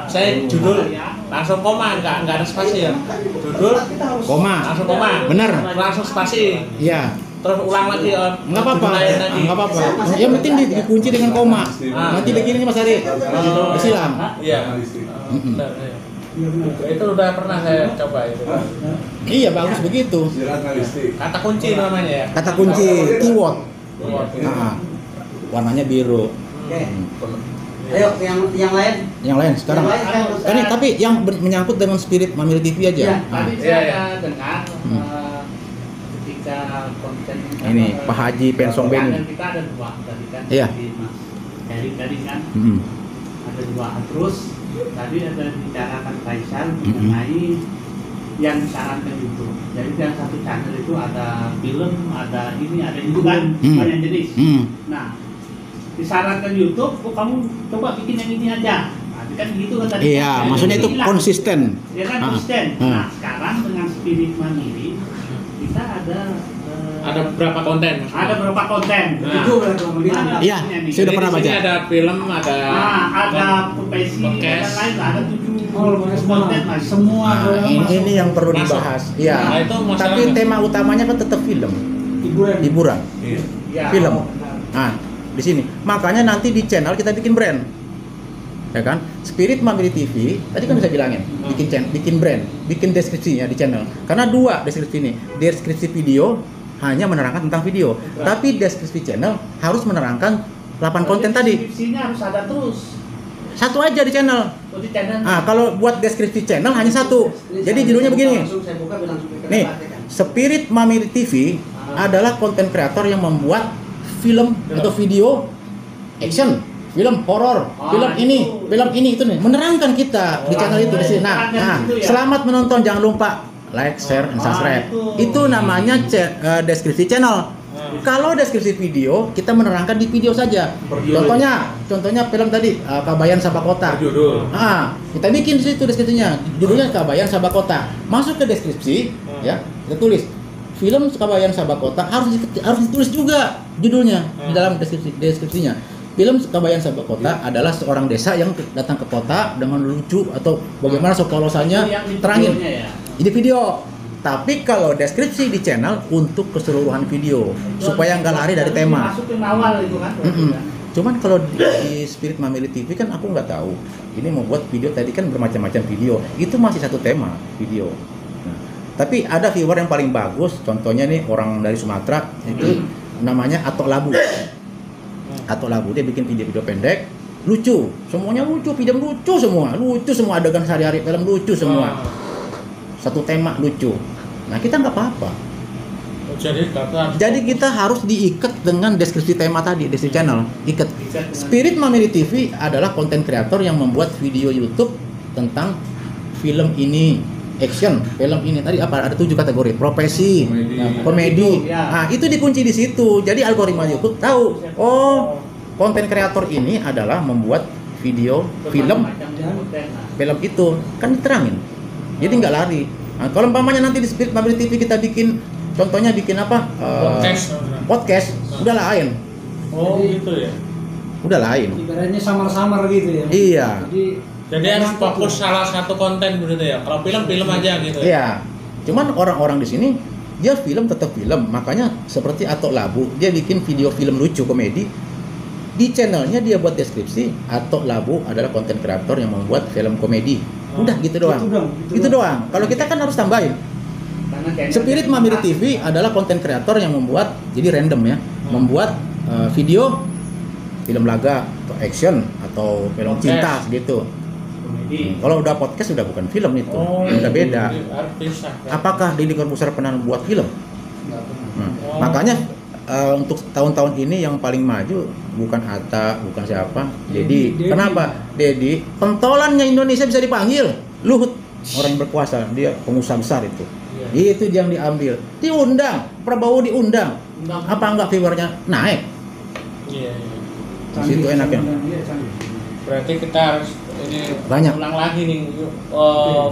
saya judul langsung koma, nggak ada spasi ya. Judul Koma. langsung koma, Bener. langsung spasi, Iya. terus ulang lagi. Enggak apa-apa. judul lain lagi. Enggak apa-apa. Yang penting dikunci dengan koma. Ah. Nanti begini nih Mas Ari. Disilang. Iya. Benar, iya. Itu udah pernah saya coba itu. Iya, bagus begitu. Kata kunci namanya ya. Kata kunci keyword. Keyword. Nah, warnanya biru. Oke. Ayo yang lain. Yang lain sekarang. Yang lain, kan, Ini tapi yang menyangkut dengan Spirit Mamiri TV aja. Iya, Nah, Tadi Iya, saya dengar Hmm. ketika konten Ini Pak Haji Pensong Beni. kita ada 2 tadi kan. Iya. Di Mas Heri tadi kan Mm-mm. ada 2. Terus tadi ada bicarakan Faisal Mm-mm. mengenai yang disarankan itu. Jadi yang satu channel itu ada film, ada ini, ada itu kan banyak jenis. Nah, disarankan YouTube, kok kamu coba bikin yang ini aja. Nah, kan gitu kan tadi. Iya, Jadi maksudnya itu hilang. konsisten. Ya kan Ah. konsisten. Ah. Nah, sekarang dengan Spirit Mandiri kita ada Ada beberapa konten. ada beberapa konten. Nah. Itu berarti Bang Bilang. Ada Iya, punya nih. saya udah Jadi pernah di sini baca. ada film, ada Ada profesi dan podcast. lain ada 7 Oh, konten Mas. semua Nah, ini yang perlu Masuk. dibahas. Iya. Nah, itu masalah Tapi nggak? tema utamanya kan tetap film, hiburan, Ya. film. Nah, di sini. Makanya nanti di channel kita bikin brand. Ya kan? Spirit Mamiri TV, tadi kan saya bilangin, bikin brand, bikin deskripsinya di channel. Karena 2 deskripsi ini. Deskripsi video hanya menerangkan tentang video, tapi deskripsi channel harus menerangkan 8 konten tadi. Deskripsinya harus ada terus. Satu aja di channel. Oh, di channel. Nah, kalau buat deskripsi channel hanya 1. Ini Jadi saya judulnya buka, begini. langsung saya buka bilang supaya Nih, kan. Spirit Mamiri TV adalah konten kreator yang membuat film atau video action, film horor, film ini itu nih, menerangkan kita di channel itu di sini. Nah, selamat menonton, jangan lupa like, share, dan subscribe. Itu namanya deskripsi channel. Kalau deskripsi video, kita menerangkan di video saja. Contohnya film tadi Kabayan Sabak Kota. Kita bikin di situ deskripsinya. Judulnya Kabayan Sabak Kota. Masuk ke deskripsi, ya, kita tulis film Kabayan Sabak Kota harus ditulis juga judulnya di dalam deskripsinya. Film Kabayan Sabak Kota adalah seorang desa yang datang ke kota dengan lucu atau bagaimana sokolosannya terangin. Ini video. Tapi kalau deskripsi di channel untuk keseluruhan video supaya nggak lari dari tema. Masukin awal itu kan. Cuman kalau di Spirit Mamiri TV kan aku nggak tahu. Ini mau buat video tadi kan bermacam-macam video. Itu masih satu tema video. Nah, tapi ada viewer yang paling bagus. Contohnya nih orang dari Sumatera itu namanya Atok Labu. Atok Labu dia bikin video-video pendek, lucu. Semuanya lucu, video lucu semua adegan sehari-hari film lucu semua. Satu tema lucu. Nah kita nggak apa-apa. Jadi kita harus diikat dengan deskripsi tema tadi, deskripsi channel. Ikat. Spirit Mamiri TV adalah konten kreator yang membuat video YouTube tentang film ini, action, film ini tadi apa? Ada 7 kategori, profesi, komedi. Nah itu dikunci di situ. Jadi algoritma YouTube tahu. Oh konten kreator ini adalah membuat video film itu kan diterangin. Jadi nggak lari. Nah, kalau umpamanya nanti di Spirit Mamiri TV kita bikin, contohnya bikin apa? Podcast, udah lain. Oh gitu ya. Udah lain. Ibaratnya samar-samar gitu ya. Iya. Jadi harus fokus salah satu konten begitu ya. Kalau film aja gitu. Iya. Cuman orang-orang di sini dia film tetap film. Makanya seperti Atok Labu, dia bikin video film lucu komedi. Di channelnya dia buat deskripsi Atok Labu adalah konten kreator yang membuat film komedi. Udah gitu doang. Gitu doang. Kalau kita kan harus tambahin. Spirit Mamiri TV adalah konten kreator yang membuat, jadi random ya, membuat video film laga atau action atau film cinta gitu. Kalau udah podcast udah bukan film itu, udah beda. Apakah Deddy Corbuzier pernah buat film? Makanya untuk tahun-tahun ini yang paling maju bukan Atta, bukan siapa, Deddy. Kenapa? Deddy pentolannya Indonesia bisa dipanggil. Luhut orang yang berkuasa, dia pengusaha besar itu. Itu yang diambil, diundang, Prabowo diundang. Apa enggak viewernya naik? Iya. Di situ enaknya. Berarti kita harus ini banyak ulang lagi nih.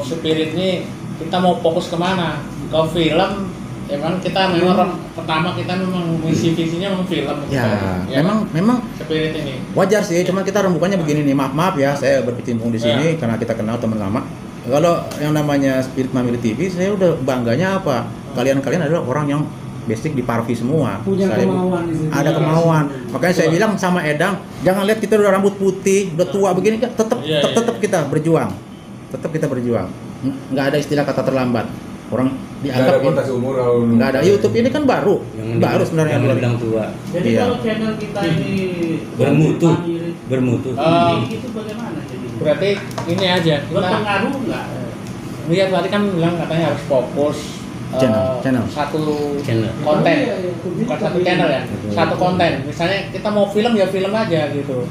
Spirit ini kita mau fokus kemana? Ke film. Emang kita memang pertama kita memang visinya memang film. Ya, memang Spirit ini. Wajar sih, cuman kita rembukannya begini nih. Maaf ya, saya berkecimpung di sini karena kita kenal teman lama. Kalau yang namanya Spirit Mamiri TV, saya udah bangganya apa? Kalian adalah orang yang basic di parvi semua. Punya kemauan itu. Ada kemauan. Makanya saya bilang sama Edang, jangan lihat kita udah rambut putih, udah tua begini, tetap kita berjuang. Tetap kita berjuang. Nggak ada istilah kata terlambat. Orang dianggap nggak ada. YouTube ini kan baru sebenarnya. Yang tua. Jadi kalau channel kita ini bermutu. Itu bagaimana jadi? Berarti ini aja. Berpengaruh nggak? Lihat tadi kan bilang katanya harus fokus channel. Satu konten, bukan satu channel ya, satu konten. Misalnya kita mau film ya film aja gitu.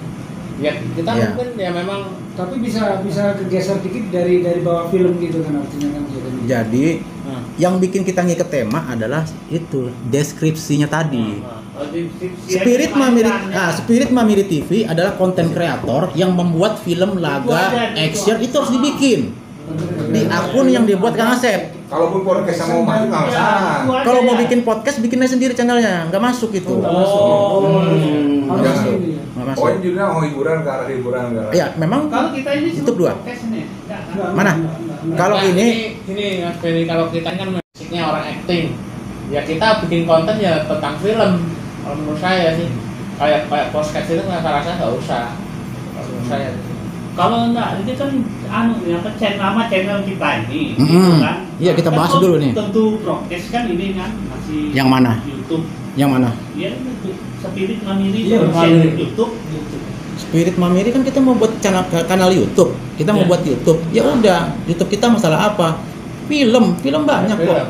Ya kita mungkin ya memang. Tapi bisa kegeser dikit dari bawah film gitu kan artinya kan. Jadi yang bikin kita ngikat tema adalah itu deskripsinya tadi. Spirit Mamiri TV adalah konten kreator yang membuat film laga action itu harus dibikin di akun yang dibuat Kang Asep. Kalaupun podcast mau masuk nggak masalah. Kalau mau bikin podcast bikinnya sendiri channelnya, nggak masuk itu. Pokoknya judulnya mau hiburan ke arah hiburan ke arah. Ya, memang kalau kita ini YouTube 2. Mana? Kalau ini Mas Ferry, kalau kita kan basicnya orang acting. Ya kita bikin konten ya tentang film. Kalau menurut saya sih kayak podcast itu saya rasa nggak usah. Kalau menurut saya. Kalau enggak, ini kan nama channel kita ini, kan? Iya, kita bahas dulu nih. Tentu broadcast kan ini kan masih yang mana? YouTube. Yang mana? Iya, Spirit Mamiri YouTube. Spirit Mamiri kan kita mau buat kanal YouTube. Kita mau buat YouTube. Ya udah, YouTube kita masalah apa? Film banyak kok.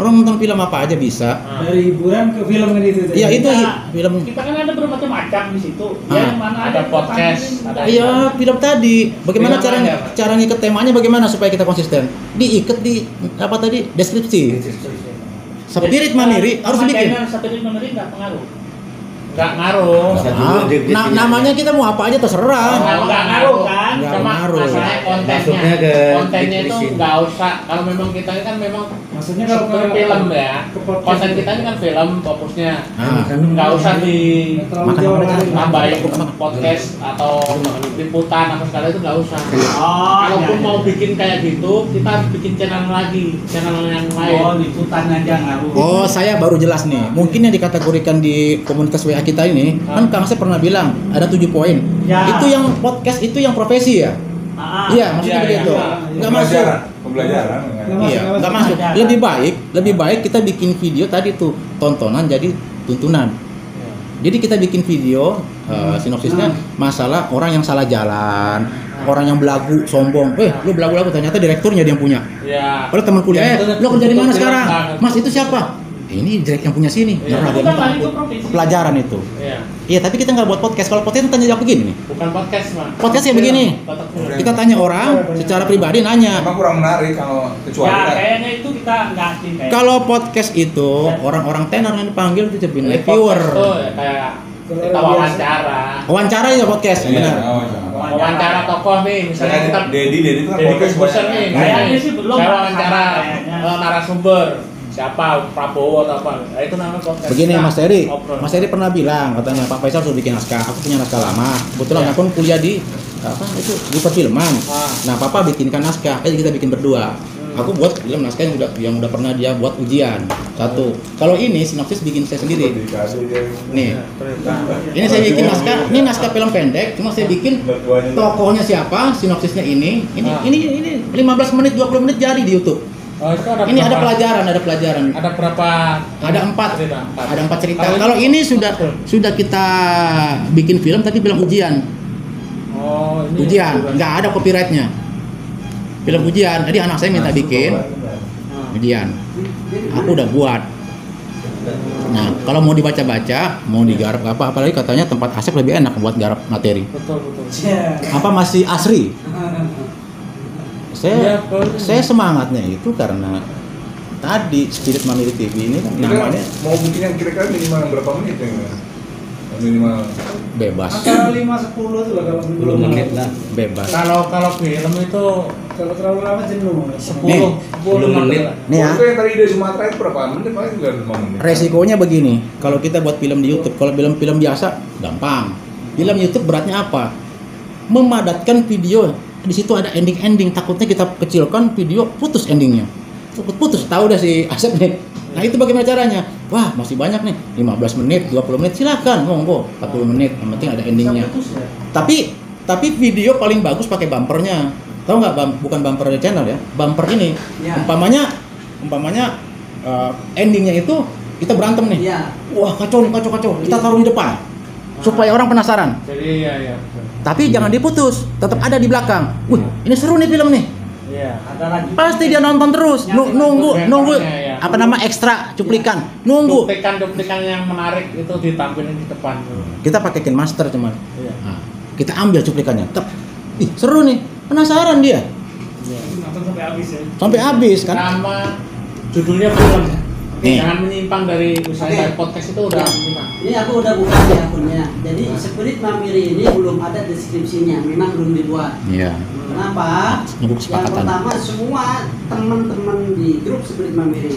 Orang nonton film apa aja bisa. Dari hiburan ke film kan itu. Iya, itu film. Kita kan ada bermacam-macam di situ. Yang mana ada podcast, iya, film tadi. Bagaimana cara ngikat temanya bagaimana supaya kita konsisten? Diikat di apa tadi? Deskripsi. Spirit Mamiri harus dibikin. Spirit Mamiri nggak pengaruh. Nggak ngaruh. Namanya kita mau apa aja terserah. Nggak ngaruh kan? Nggak Cuma ngaruh. masalahnya kontennya itu nggak usah. Kalau memang kita ini kan memang Maksudnya kalau seperti film ya. Konten kita ini kan film fokusnya. Nggak usah ditambahin podcast atau liputan apa sekali itu nggak usah. Kalaupun mau bikin kayak gitu, kita harus bikin channel lagi, channel yang lain. Oh, liputan aja ngaruh. Oh, saya baru jelas nih. Mungkin yang dikategorikan di komunitas WA kita ini, kan Kang Asep pernah bilang ada 7 poin. Ya. Itu yang podcast itu yang profesi ya? Iya, maksudnya begitu. Nggak masuk. Pembelajaran. Iya, nggak masuk. Lebih baik kita bikin video tadi tuh tontonan jadi tuntunan. Jadi kita bikin video sinopsisnya masalah orang yang salah jalan, orang yang belagu, sombong. Lu belagu-belagu ternyata direkturnya dia yang punya. Iya. Padahal teman kuliah, lu kerja di mana sekarang? Banget. Mas itu siapa? Ini direct yang punya sini. Iya. Nah, Itu kan lari ke profesi. pelajaran itu. Iya. Iya, tapi kita nggak buat podcast. Kalau podcast tanya jawab begini nih. Bukan podcast, Mas. Podcast ya begini. Kita tanya orang secara pribadi nanya. Emang kurang menarik kalau kecuali Ya, kita. kayaknya itu kita nggak asing kayak. Kalau podcast itu orang-orang tenar yang dipanggil itu jadi Jadi viewer. podcast tuh ya kayak kita wawancara. Wawancara ya podcast, Iya, benar. Wawancara tokoh nih, misalnya kita Dedi itu kan Deddy podcast Corbuzier nih, Kayaknya sih belum saya sama wawancara kayaknya. narasumber siapa Prabowo atau apa, nah, itu namanya podcast. Begini Nah, Mas Eri, ngobrol. Mas Eri pernah bilang katanya Pak Faisal sudah bikin naskah. Aku punya naskah lama. Kebetulan Ya. aku kuliah di apa itu di perfilman. Ah. Nah, Papa bikinkan naskah, kita bikin berdua. Aku buat film naskah yang udah pernah dia buat ujian. Satu. Kalau ini sinopsis bikin saya sendiri. Nih. Ini saya bikin naskah, ini naskah film pendek, cuma saya bikin tokohnya siapa, sinopsisnya ini. Ini 15 menit, 20 menit jadi di YouTube. Oh, itu ada Ini ada berapa- pelajaran. Ada berapa? Ada 4 cerita? Ada 4 cerita. Kalau Kalau ini sudah kita bikin film tapi film ujian. Oh, ini Ujian, nggak ada copyrightnya. Film ujian. Jadi anak saya minta bikin ujian. Aku udah buat. Nah, kalau mau dibaca-baca, mau digarap apa, apalagi katanya tempat Asep lebih enak buat garap materi. betul. Apa masih asri? Iya, Saya semangatnya itu karena tadi Spirit Mamiri TV ini kan namanya mau bikin yang kira-kira minimal berapa menit ya? Minimal bebas. Antara 5-10 tuh lah kalau 10 menit lah, bebas. Kalau film itu Kalau terlalu lama jenuh. 10 menit. Nih ya. Waktu yang tadi dari Sumatera itu berapa menit? Paling juga 5 menit. Resikonya begini, kalau kita buat film di YouTube, kalau film biasa gampang. Film YouTube beratnya apa? Memadatkan video. Di situ ada ending, takutnya kita kecilkan video putus endingnya. Putus, tahu dah si Asep nih. Nah, itu bagaimana caranya? Wah, masih banyak nih. 15 menit, 20 menit silakan, monggo. 40 menit, yang penting ada endingnya. Tapi video paling bagus pakai bumpernya. Tahu nggak, bukan bumper channel ya, bumper ini. Ya. Umpamanya endingnya itu kita berantem nih. Iya. Wah, kacau. Kita taruh di depan supaya orang penasaran. Jadi ya. Tapi jangan diputus, tetap ada di belakang. Wih, ini seru nih film nih. Iya. Ada lagi. Pasti dia nonton terus. Nunggu Ya. apa nama ekstra cuplikan. Nunggu. Duplikan yang menarik itu ditampilin di depan. Kita pakai Kin Master cuman. Iya. Nah, kita ambil cuplikannya. Ih, seru nih. Penasaran dia. Nonton sampai habis ya. Sampai habis kan. Nama judulnya film. Nih. Jangan menyimpang dari misalnya dari podcast itu udah menyimpang. Ini aku udah buka di akunnya. Jadi Spirit Mamiri ini belum ada deskripsinya, memang belum dibuat. Iya. Kenapa? Nunggu Yang kesepakatan. pertama semua teman-teman di grup Spirit Mamiri